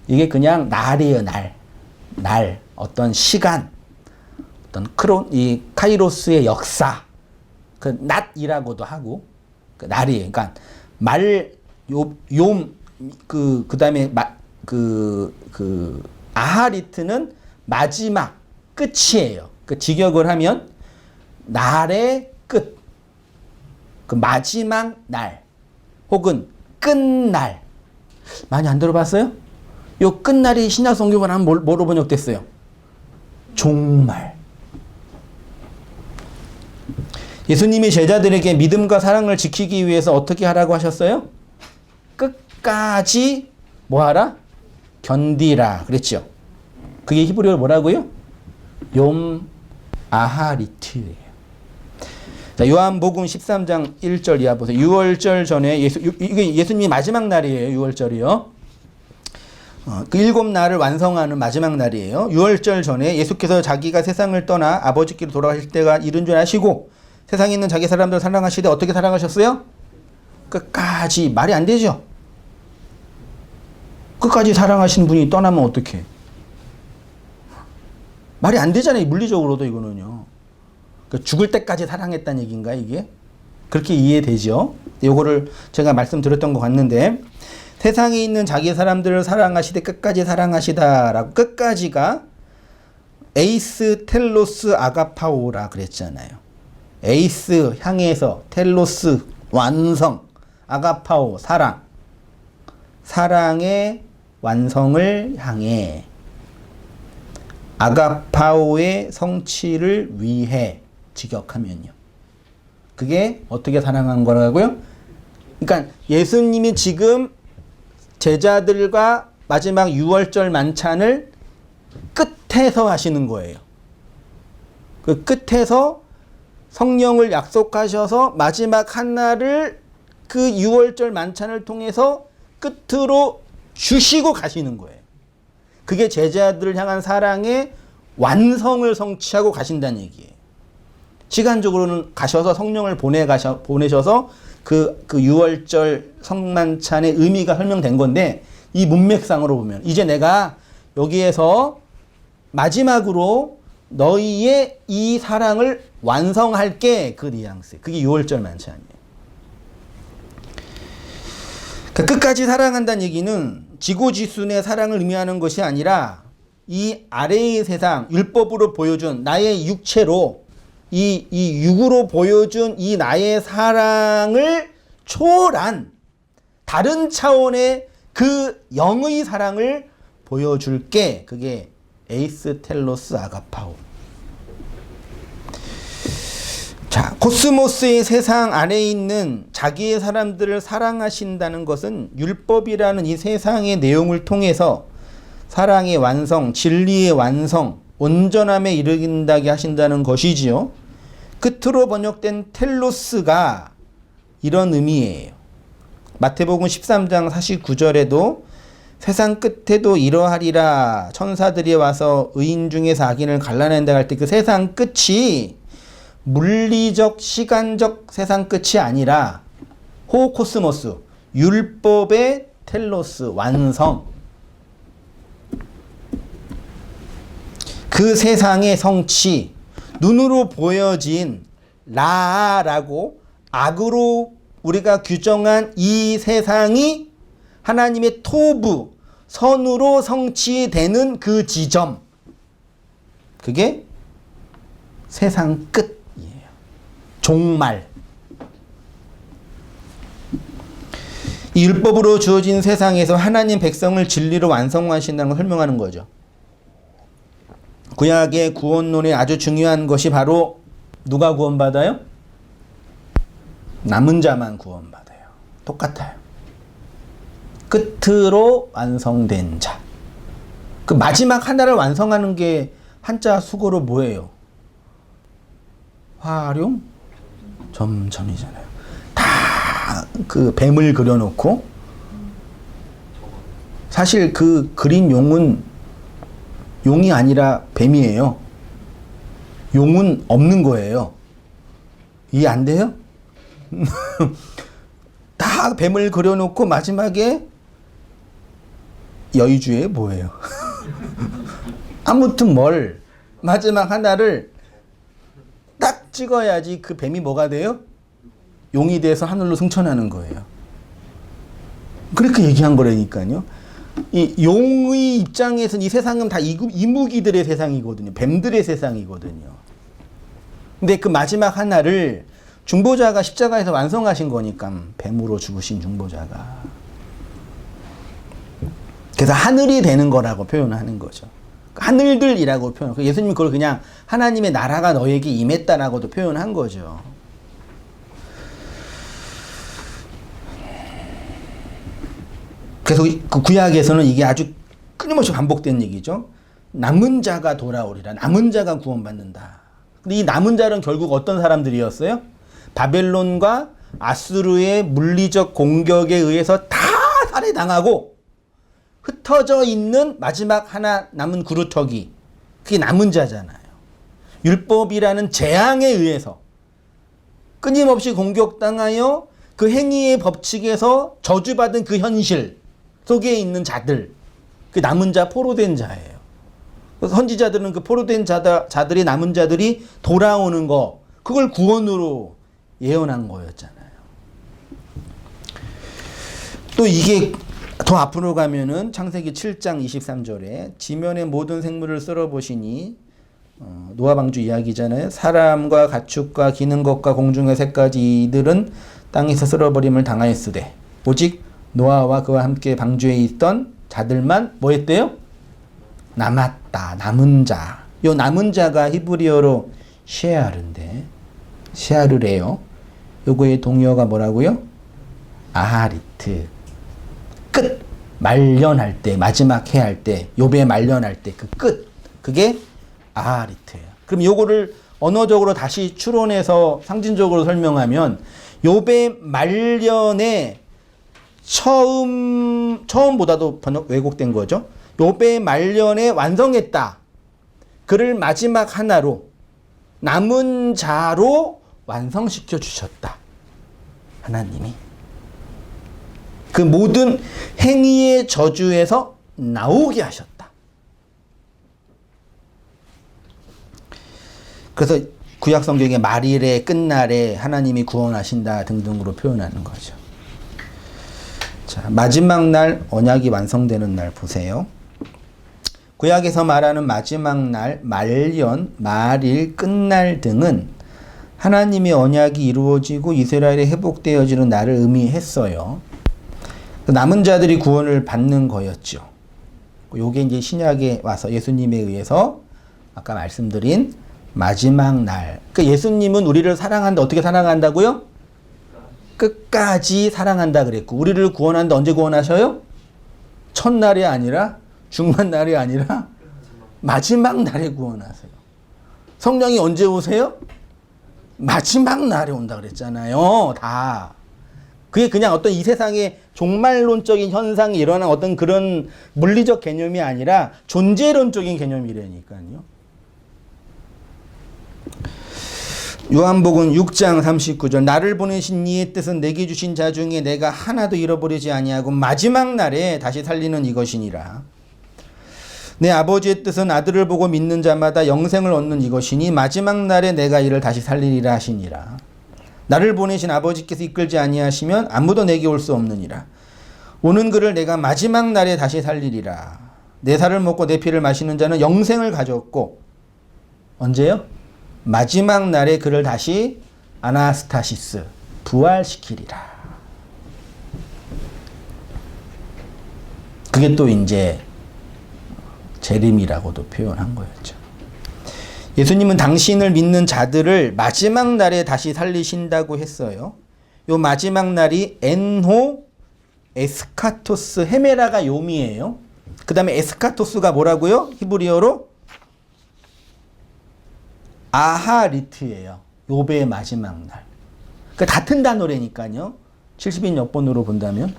Speaker 3: 이게 그냥 날이에요. 날. 어떤 시간, 어떤 이 카이로스의 역사, 그 낮이라고도 하고 그 날이에요. 그러니까 그다음에 아하리트는 마지막 끝이에요. 그 직역을 하면 날의 끝, 그 마지막 날 혹은 끝날. 많이 안 들어봤어요? 요 끝날이 신약 성경을 하면 뭐로 번역됐어요? 종말. 예수님이 제자들에게 믿음과 사랑을 지키기 위해서 어떻게 하라고 하셨어요? 끝까지 뭐 하라? 견디라 그랬죠. 그게 히브리어로 뭐라고요? 욤 아하리트예요. 자, 요한복음 13장 1절 이하 보세요. 6월절 전에 이게 예수님이 마지막 날이에요. 6월절이요. 그 7날을 완성하는 마지막 날이에요. 6월절 전에 예수께서 자기가 세상을 떠나 아버지께로 돌아가실 때가 이른 줄 아시고 세상에 있는 자기 사람들을 사랑하시되 어떻게 사랑하셨어요? 끝까지. 말이 안 되죠. 끝까지 사랑하신 분이 떠나면 어떡해? 말이 안 되잖아요. 물리적으로도 이거는요. 그러니까 죽을 때까지 사랑했다는 얘기인가 이게? 그렇게 이해되죠. 요거를 제가 말씀드렸던 것 같는데 세상에 있는 자기 사람들을 사랑하시되 끝까지 사랑하시다라고 끝까지가 에이스 텔로스 아가파오라 그랬잖아요. 에이스 향해서 텔로스 완성, 아가파오 사랑, 사랑의 완성을 향해 아가파오의 성취를 위해 직역하면요. 그게 어떻게 사랑한 거라고요? 그러니까 예수님이 지금 제자들과 마지막 6월절 만찬을 끝에서 하시는 거예요. 그 끝에서 성령을 약속하셔서 마지막 한날을 그 6월절 만찬을 통해서 끝으로 주시고 가시는 거예요. 그게 제자들을 향한 사랑의 완성을 성취하고 가신다는 얘기예요. 시간적으로는 가셔서 성령을 보내셔서 그 6월절 성만찬의 의미가 설명된 건데 이 문맥상으로 보면 이제 내가 여기에서 마지막으로 너희의 이 사랑을 완성할게. 그 뉘앙스. 그게 6월절 만찬이에요. 그러니까 끝까지 사랑한다는 얘기는 지고지순의 사랑을 의미하는 것이 아니라 이 아래의 세상, 율법으로 보여준 나의 육체로 이 육으로 보여준 이 나의 사랑을 초월한 다른 차원의 그 영의 사랑을 보여줄게. 그게 에이스 텔로스 아가파오. 자, 코스모스의 세상 안에 있는 자기의 사람들을 사랑하신다는 것은 율법이라는 이 세상의 내용을 통해서 사랑의 완성, 진리의 완성, 온전함에 이르긴다게 하신다는 것이지요. 끝으로 번역된 텔로스가 이런 의미예요. 마태복음 13장 49절에도 세상 끝에도 이러하리라 천사들이 와서 의인 중에서 악인을 갈라낸다 할 때 그 세상 끝이 물리적 시간적 세상 끝이 아니라 호코스모스 율법의 텔로스 완성, 그 세상의 성취, 눈으로 보여진 라라고 악으로 우리가 규정한 이 세상이 하나님의 토부 선으로 성취되는 그 지점, 그게 세상 끝이에요. 종말. 이 율법으로 주어진 세상에서 하나님 백성을 진리로 완성하신다는 걸 설명하는 거죠. 구약의 구원론의 아주 중요한 것이 바로 누가 구원받아요? 남은 자만 구원받아요. 똑같아요. 끝으로 완성된 자. 그 마지막 하나를 완성하는 게 한자 수고로 뭐예요? 활용 점점이잖아요. 다 그 뱀을 그려놓고 사실 그 그린 용은 용이 아니라 뱀이에요. 용은 없는 거예요. 이해 안 돼요? 다 뱀을 그려놓고 마지막에 여의주에 뭐예요? 아무튼 마지막 하나를 딱 찍어야지 그 뱀이 뭐가 돼요? 용이 돼서 하늘로 승천하는 거예요. 그렇게 얘기한 거라니까요. 이 용의 입장에서는 이 세상은 다 이무기들의 세상이거든요. 뱀들의 세상이거든요. 근데 그 마지막 하나를 중보자가 십자가에서 완성하신 거니까 뱀으로 죽으신 중보자가. 그래서 하늘이 되는 거라고 표현하는 거죠. 하늘들이라고 표현하고 예수님이 그걸 그냥 하나님의 나라가 너에게 임했다라고도 표현한 거죠. 그래서 그 구약에서는 이게 아주 끊임없이 반복된 얘기죠. 남은 자가 돌아오리라. 남은 자가 구원받는다. 근데 이 남은 자는 결국 어떤 사람들이었어요? 바벨론과 아수르의 물리적 공격에 의해서 다 살해당하고 흩어져 있는 마지막 하나 남은 구루터기. 그게 남은 자잖아요. 율법이라는 재앙에 의해서 끊임없이 공격당하여 그 행위의 법칙에서 저주받은 그 현실 속에 있는 자들, 그 남은 자, 포로된 자예요. 선지자들은 그 포로된 자들이 남은 자들이 돌아오는 거, 그걸 구원으로 예언한 거였잖아요. 또 이게 더 앞으로 가면은 창세기 7장 23절에 지면의 모든 생물을 썰어보시니 노아 방주 이야기잖아요. 사람과 가축과 기는 것과 공중의 새까지 이들은 땅에서 썰어버림을 당하였으되 오직 노아와 그와 함께 방주에 있던 자들만 뭐 했대요? 남았다. 남은 자. 요 남은 자가 히브리어로 셰아르인데 셰아르래요. 요거의 동의어가 뭐라고요? 아하리트. 끝. 말년할 때, 마지막 해할 때, 욥의 말년할 때 그 끝. 그게 아하리트예요. 그럼 요거를 언어적으로 다시 추론해서 상징적으로 설명하면 욥의 말년에 처음보다도 왜곡된 거죠. 욥의 말년에 완성했다. 그를 마지막 하나로 남은 자로 완성시켜 주셨다. 하나님이. 그 모든 행위의 저주에서 나오게 하셨다. 그래서 구약 성경에 말일에 끝날에 하나님이 구원하신다 등등으로 표현하는 거죠. 자, 마지막 날 언약이 완성되는 날 보세요. 구약에서 말하는 마지막 날, 말년, 말일, 끝날 등은 하나님의 언약이 이루어지고 이스라엘이 회복되어지는 날을 의미했어요. 남은 자들이 구원을 받는 거였죠. 요게 이제 신약에 와서 예수님에 의해서 아까 말씀드린 마지막 날. 그러니까 예수님은 우리를 사랑한다. 어떻게 사랑한다고요? 끝까지 사랑한다 그랬고, 우리를 구원한다. 언제 구원하셔요? 첫날이 아니라, 중간날이 아니라 마지막 날에 구원하세요. 성령이 언제 오세요? 마지막 날에 온다 그랬잖아요. 다. 그게 그냥 어떤 이 세상의 종말론적인 현상이 일어난 어떤 그런 물리적 개념이 아니라 존재론적인 개념이라니까요. 요한복음 6장 39절 나를 보내신 이의 뜻은 내게 주신 자 중에 내가 하나도 잃어버리지 아니하고 마지막 날에 다시 살리는 이것이니라. 내 아버지의 뜻은 아들을 보고 믿는 자마다 영생을 얻는 이것이니 마지막 날에 내가 이를 다시 살리리라 하시니라. 나를 보내신 아버지께서 이끌지 아니하시면 아무도 내게 올 수 없느니라. 오는 그를 내가 마지막 날에 다시 살리리라. 내 살을 먹고 내 피를 마시는 자는 영생을 가졌고 언제요? 마지막 날에 그를 다시 아나스타시스 부활시키리라. 그게 또 이제 재림이라고도 표현한 거였죠. 예수님은 당신을 믿는 자들을 마지막 날에 다시 살리신다고 했어요. 요 마지막 날이 엔호 에스카토스 헤메라가 요미예요. 그 다음에 에스카토스가 뭐라고요? 히브리어로 아하리트예요. 욥의 마지막 날. 그러니까 같은 단어라니까요. 70인 역본으로 본다면.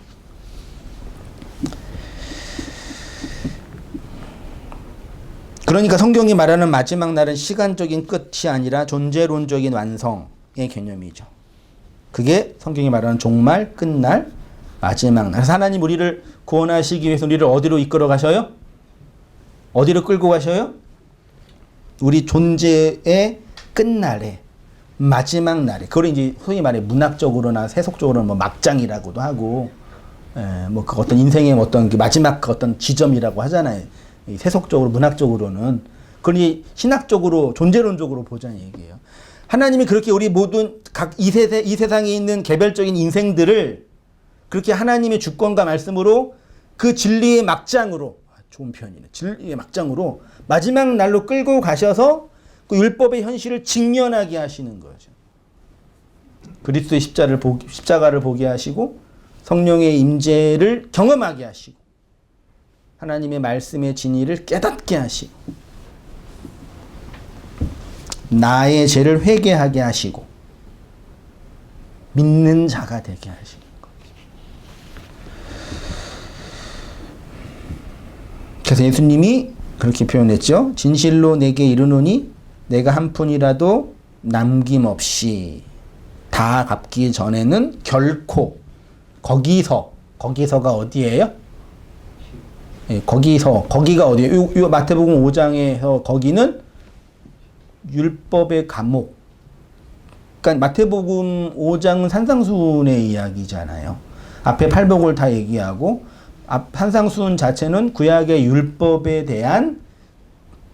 Speaker 3: 그러니까 성경이 말하는 마지막 날은 시간적인 끝이 아니라 존재론적인 완성의 개념이죠. 그게 성경이 말하는 종말, 끝날, 마지막 날. 그래서 하나님 우리를 구원하시기 위해서 우리를 어디로 이끌어 가셔요? 어디로 끌고 가셔요? 우리 존재의 끝날에, 마지막 날에. 그걸 이제 소위 말해 문학적으로나 세속적으로는 뭐 막장이라고도 하고, 뭐 그 어떤 인생의 어떤 그 마지막 그 어떤 지점이라고 하잖아요. 이 세속적으로, 문학적으로는. 그걸 이제 신학적으로, 존재론적으로 보자는 얘기예요. 하나님이 그렇게 우리 모든 각 이 세상에 있는 개별적인 인생들을 그렇게 하나님의 주권과 말씀으로 그 진리의 막장으로, 좋은 표현이네. 진리의 막장으로 마지막 날로 끌고 가셔서 그 율법의 현실을 직면하게 하시는 거죠. 그리스도의 십자가를 보게 하시고 성령의 임재를 경험하게 하시고 하나님의 말씀의 진리를 깨닫게 하시고 나의 죄를 회개하게 하시고 믿는 자가 되게 하시고. 그래서 예수님이 그렇게 표현했죠. 진실로 내게 이르노니 내가 한 푼이라도 남김없이 다 갚기 전에는 결코 거기서가 어디예요? 예, 거기가 어디예요? 요 마태복음 5장에서 거기는 율법의 감옥. 그러니까 마태복음 5장은 산상수훈의 이야기잖아요. 앞에 팔복을 다 얘기하고 산상수훈 자체는 구약의 율법에 대한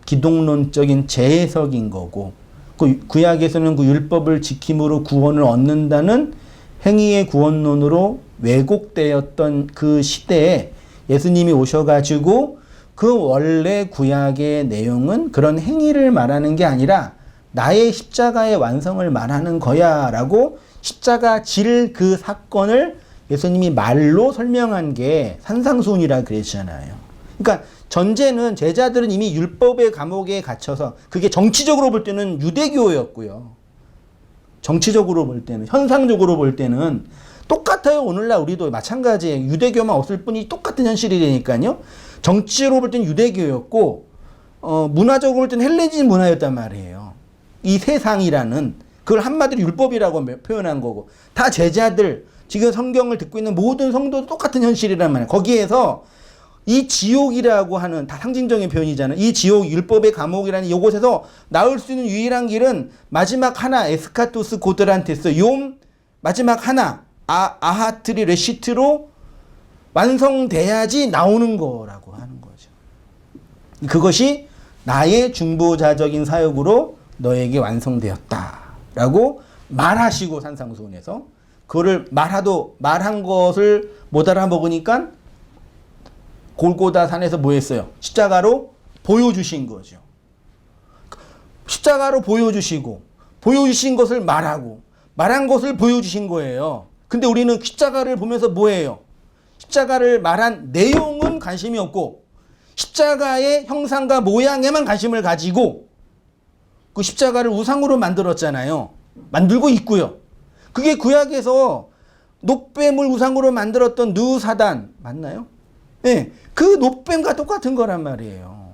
Speaker 3: 기독론적인 재해석인 거고, 그 구약에서는 그 율법을 지킴으로 구원을 얻는다는 행위의 구원론으로 왜곡되었던 그 시대에 예수님이 오셔가지고 그 원래 구약의 내용은 그런 행위를 말하는 게 아니라 나의 십자가의 완성을 말하는 거야 라고 십자가 질 그 사건을 예수님이 말로 설명한 게 산상수훈이라 그랬잖아요. 그러니까 전제는 제자들은 이미 율법의 감옥에 갇혀서 그게 정치적으로 볼 때는 유대교였고요. 정치적으로 볼 때는, 현상적으로 볼 때는 똑같아요. 오늘날 우리도 마찬가지예요. 유대교만 없을 뿐이 똑같은 현실이니까요. 정치적으로 볼 때는 유대교였고 문화적으로 볼 때는 헬레니즘 문화였단 말이에요. 이 세상이라는 그걸 한마디로 율법이라고 표현한 거고 다 제자들 지금 성경을 듣고 있는 모든 성도도 똑같은 현실이란 말이에요. 거기에서 이 지옥이라고 하는 다 상징적인 표현이잖아요. 이 지옥 율법의 감옥이라는 이곳에서 나올 수 있는 유일한 길은 마지막 하나 에스카토스 고드란테스 욤 마지막 하나 아하트리 레시트로 완성돼야지 나오는 거라고 하는 거죠. 그것이 나의 중보자적인 사역으로 너에게 완성되었다라고 말하시고 산상수훈에서 그거를 말한 것을 못 알아먹으니까 골고다 산에서 뭐 했어요? 십자가로 보여주신 거죠. 십자가로 보여주시고 보여주신 것을 말하고 말한 것을 보여주신 거예요. 근데 우리는 십자가를 보면서 뭐예요? 십자가를 말한 내용은 관심이 없고 십자가의 형상과 모양에만 관심을 가지고 그 십자가를 우상으로 만들었잖아요. 만들고 있고요. 그게 구약에서 놋뱀을 우상으로 만들었던 느사단 맞나요? 네, 그 놋뱀과 똑같은 거란 말이에요.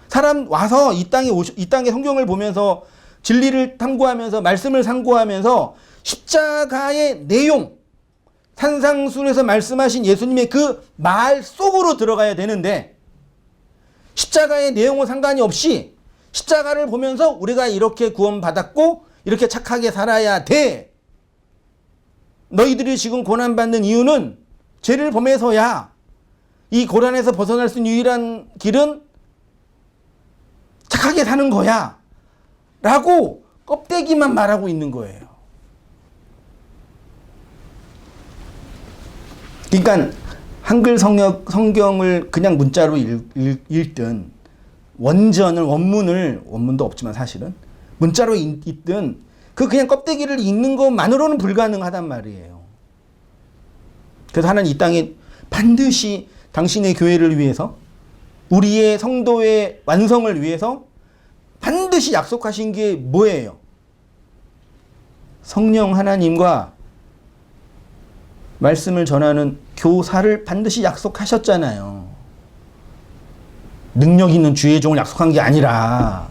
Speaker 3: 사람 와서 이 땅에 성경을 보면서 진리를 탐구하면서 말씀을 상고하면서 십자가의 내용, 산상수훈에서 말씀하신 예수님의 그 말 속으로 들어가야 되는데 십자가의 내용과 상관이 없이 십자가를 보면서 우리가 이렇게 구원받았고 이렇게 착하게 살아야 돼. 너희들이 지금 고난받는 이유는 죄를 범해서야. 이 고난에서 벗어날 수 있는 유일한 길은 착하게 사는 거야. 라고 껍데기만 말하고 있는 거예요. 그러니까 한글 성경을 그냥 문자로 읽든 원문도 없지만 사실은 문자로 읽든 그 그냥 껍데기를 읽는 것만으로는 불가능하단 말이에요. 그래서 하나님 이 땅에 반드시 당신의 교회를 위해서, 우리의 성도의 완성을 위해서 반드시 약속하신 게 뭐예요? 성령 하나님과 말씀을 전하는 교사를 반드시 약속하셨잖아요. 능력 있는 주의 종을 약속한 게 아니라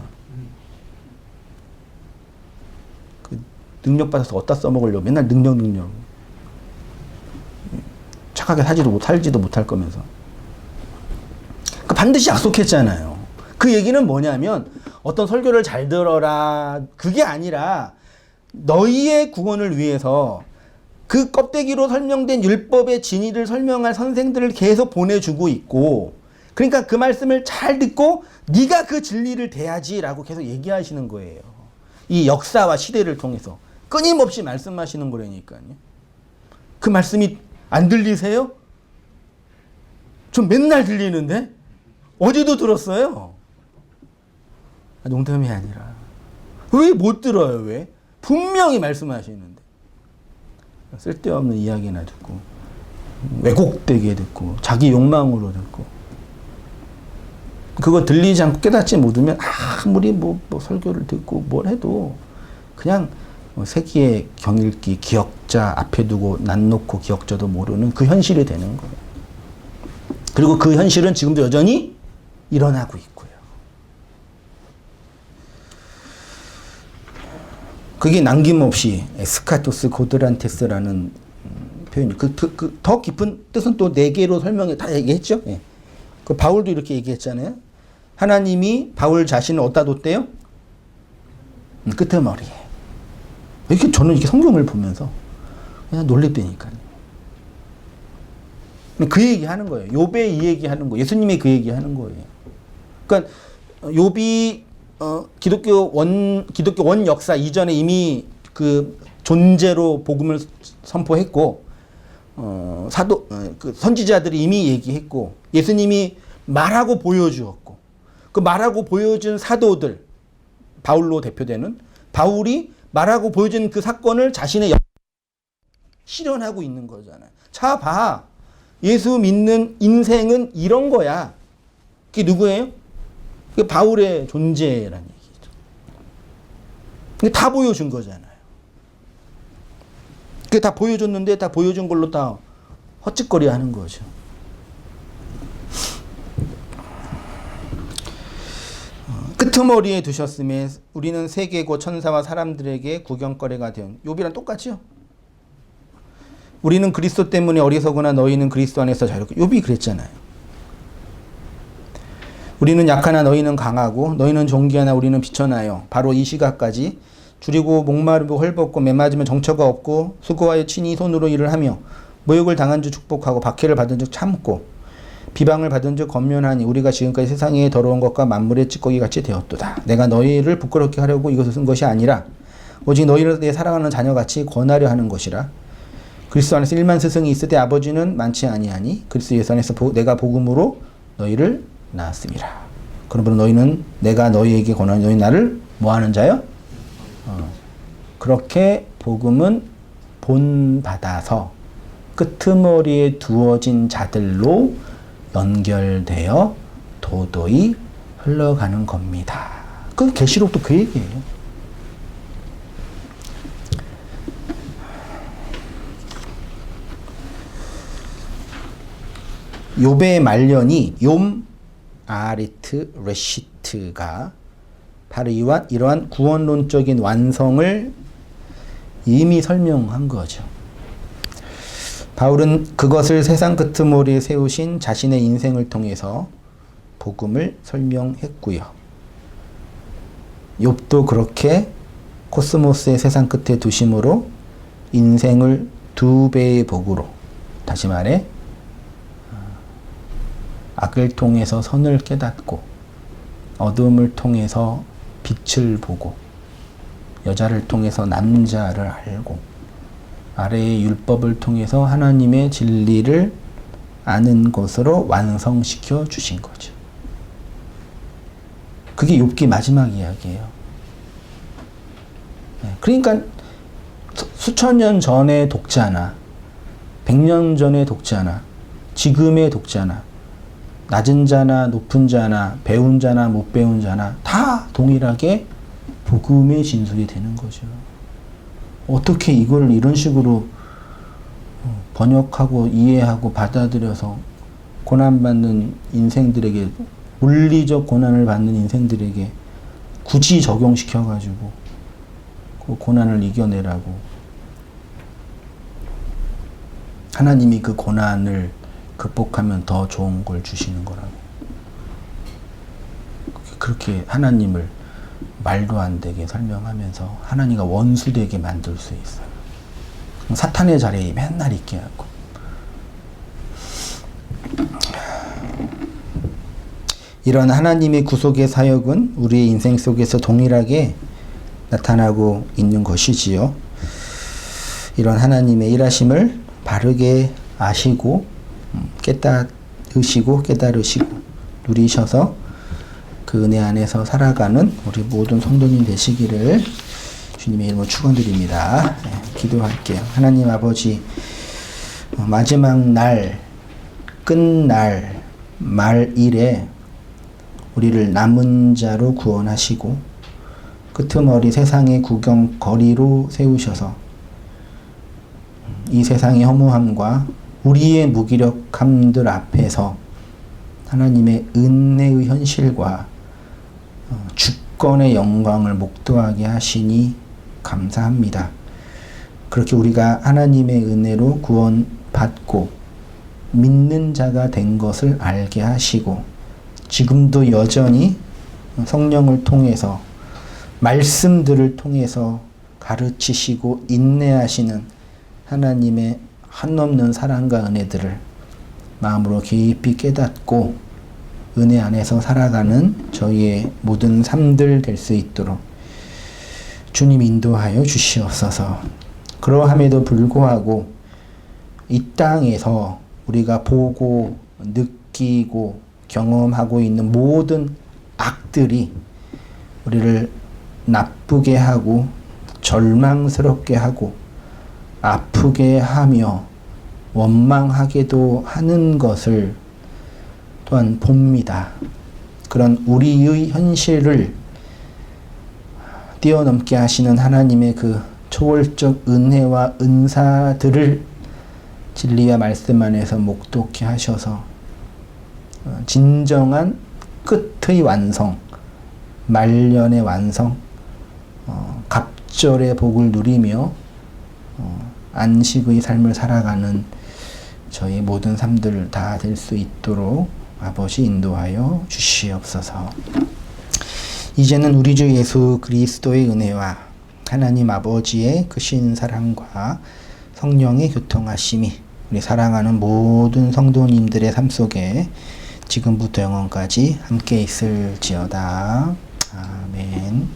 Speaker 3: 그 능력 받아서 어디다 써먹으려고 맨날 능력 착하게 살지도 못할 거면서 그 반드시 약속했잖아요. 그 얘기는 뭐냐면 어떤 설교를 잘 들어라 그게 아니라 너희의 구원을 위해서 그 껍데기로 설명된 율법의 진리를 설명할 선생들을 계속 보내주고 있고, 그러니까 그 말씀을 잘 듣고 네가 그 진리를 대하지라고 계속 얘기하시는 거예요. 이 역사와 시대를 통해서 끊임없이 말씀하시는 거라니까요. 그 말씀이 안 들리세요? 좀 맨날 들리는데? 어제도 들었어요. 농담이 아니라. 왜 못 들어요? 왜? 분명히 말씀하시는데. 쓸데없는 이야기나 듣고, 왜곡되게 듣고, 자기 욕망으로 듣고, 그거 들리지 않고 깨닫지 못하면 아무리 뭐 설교를 듣고 뭘 해도 그냥 세기의 경읽기, 기억자 앞에 두고 난 놓고 기억자도 모르는 그 현실이 되는 거예요. 그리고 그 현실은 지금도 여전히 일어나고 있고요. 그게 남김없이 스카토스 고드란테스라는 표현이 더 깊은 뜻은 또 4개로 설명해 다 얘기했죠. 예. 그 바울도 이렇게 얘기했잖아요. 하나님이 바울 자신을 어디다 뒀대요? 끄트머리에. 이렇게 저는 이렇게 성경을 보면서 그냥 놀랬다니까요. 그 얘기 하는 거예요. 욥의 이 얘기 하는 거예요. 예수님이 그 얘기 하는 거예요. 그러니까 욥이 기독교 원 역사 이전에 이미 그 존재로 복음을 선포했고, 그 선지자들이 이미 얘기했고, 예수님이 말하고 보여주었고, 그 말하고 보여준 사도들, 바울로 대표되는 바울이 말하고 보여준 그 사건을 자신의 실현하고 있는 거잖아요. 자, 봐. 예수 믿는 인생은 이런 거야. 그게 누구예요? 그게 바울의 존재라는 얘기죠. 그게 다 보여준 거잖아요. 그게 다 보여줬는데 다 보여준 걸로 다 헛짓거리 하는 거죠. 끄트머리에 두셨음에 우리는 세계고 천사와 사람들에게 구경거리가 되온. 욥이랑 똑같죠? 우리는 그리스도 때문에 어리석으나 너희는 그리스도 안에서 자유롭고. 욥이 그랬잖아요. 우리는 약하나 너희는 강하고 너희는 존귀하나 우리는 비천하여 바로 이 시각까지 줄이고 목마르고 헐벗고 매맞으면 정처가 없고 수고하여 친히 손으로 일을 하며 모욕을 당한 즉 축복하고 박해를 받은 즉 참고 비방을 받은 즉 권면하니 우리가 지금까지 세상의 더러운 것과 만물의 찌꺼기 같이 되었도다. 내가 너희를 부끄럽게 하려고 이것을 쓴 것이 아니라 오직 너희를 내 사랑하는 자녀같이 권하려 하는 것이라. 그리스도 안에서 1만 스승이 있을 때 아버지는 많지 아니하니 그리스도 예수 안에서 내가 복음으로 너희를 낳았음이라. 그러므로 너희는 내가 너희에게 권하니 너희 나를 뭐하는 자요? 그렇게 복음은 본받아서 끄트머리에 두어진 자들로 연결되어 도도히 흘러가는 겁니다. 그 계시록도 그 얘기예요. 욥의 말년이 욤 아리트 레시트가 바로 이러한 구원론적인 완성을 이미 설명한 거죠. 바울은 그것을 세상 끄트머리에 세우신 자신의 인생을 통해서 복음을 설명했고요. 욥도 그렇게 코스모스의 세상 끝에 두심으로 인생을 2배의 복으로, 다시 말해 악을 통해서 선을 깨닫고 어둠을 통해서 빛을 보고 여자를 통해서 남자를 알고 아래의 율법을 통해서 하나님의 진리를 아는 것으로 완성시켜 주신 거죠. 그게 욥기 마지막 이야기예요. 그러니까 수천 년 전의 독자나 100년 전의 독자나 지금의 독자나 낮은 자나 높은 자나 배운 자나 못 배운 자나 다 동일하게 복음의 진술이 되는 거죠. 어떻게 이걸 이런 식으로 번역하고 이해하고 받아들여서 고난받는 인생들에게, 물리적 고난을 받는 인생들에게 굳이 적용시켜가지고 그 고난을 이겨내라고, 하나님이 그 고난을 극복하면 더 좋은 걸 주시는 거라고. 그렇게 하나님을 말도 안 되게 설명하면서 하나님과 원수되게 만들 수 있어요. 사탄의 자리에 맨날 있게 하고. 이런 하나님의 구속의 사역은 우리의 인생 속에서 동일하게 나타나고 있는 것이지요. 이런 하나님의 일하심을 바르게 아시고 깨닫으시고 누리셔서 그 은혜 안에서 살아가는 우리 모든 성도님 되시기를 주님의 이름으로 축원드립니다. 네, 기도할게요. 하나님 아버지, 마지막 날, 끝날, 말일에 우리를 남은 자로 구원하시고 끄트머리 세상의 구경거리로 세우셔서 이 세상의 허무함과 우리의 무기력함들 앞에서 하나님의 은혜의 현실과 주권의 영광을 목도하게 하시니 감사합니다. 그렇게 우리가 하나님의 은혜로 구원받고 믿는 자가 된 것을 알게 하시고 지금도 여전히 성령을 통해서 말씀들을 통해서 가르치시고 인내하시는 하나님의 한없는 사랑과 은혜들을 마음으로 깊이 깨닫고 은혜 안에서 살아가는 저희의 모든 삶들 될 수 있도록 주님 인도하여 주시옵소서. 그러함에도 불구하고 이 땅에서 우리가 보고 느끼고 경험하고 있는 모든 악들이 우리를 나쁘게 하고 절망스럽게 하고 아프게 하며 원망하게도 하는 것을 또한 봅니다. 그런 우리의 현실을 뛰어넘게 하시는 하나님의 그 초월적 은혜와 은사들을 진리와 말씀 안에서 목도케 하셔서 진정한 끝의 완성, 말년의 완성, 갑절의 복을 누리며 안식의 삶을 살아가는 저희 모든 삶들 다 될 수 있도록 아버지 인도하여 주시옵소서. 이제는 우리 주 예수 그리스도의 은혜와 하나님 아버지의 크신 사랑과 성령의 교통하심이 우리 사랑하는 모든 성도님들의 삶 속에 지금부터 영원까지 함께 있을지어다. 아멘.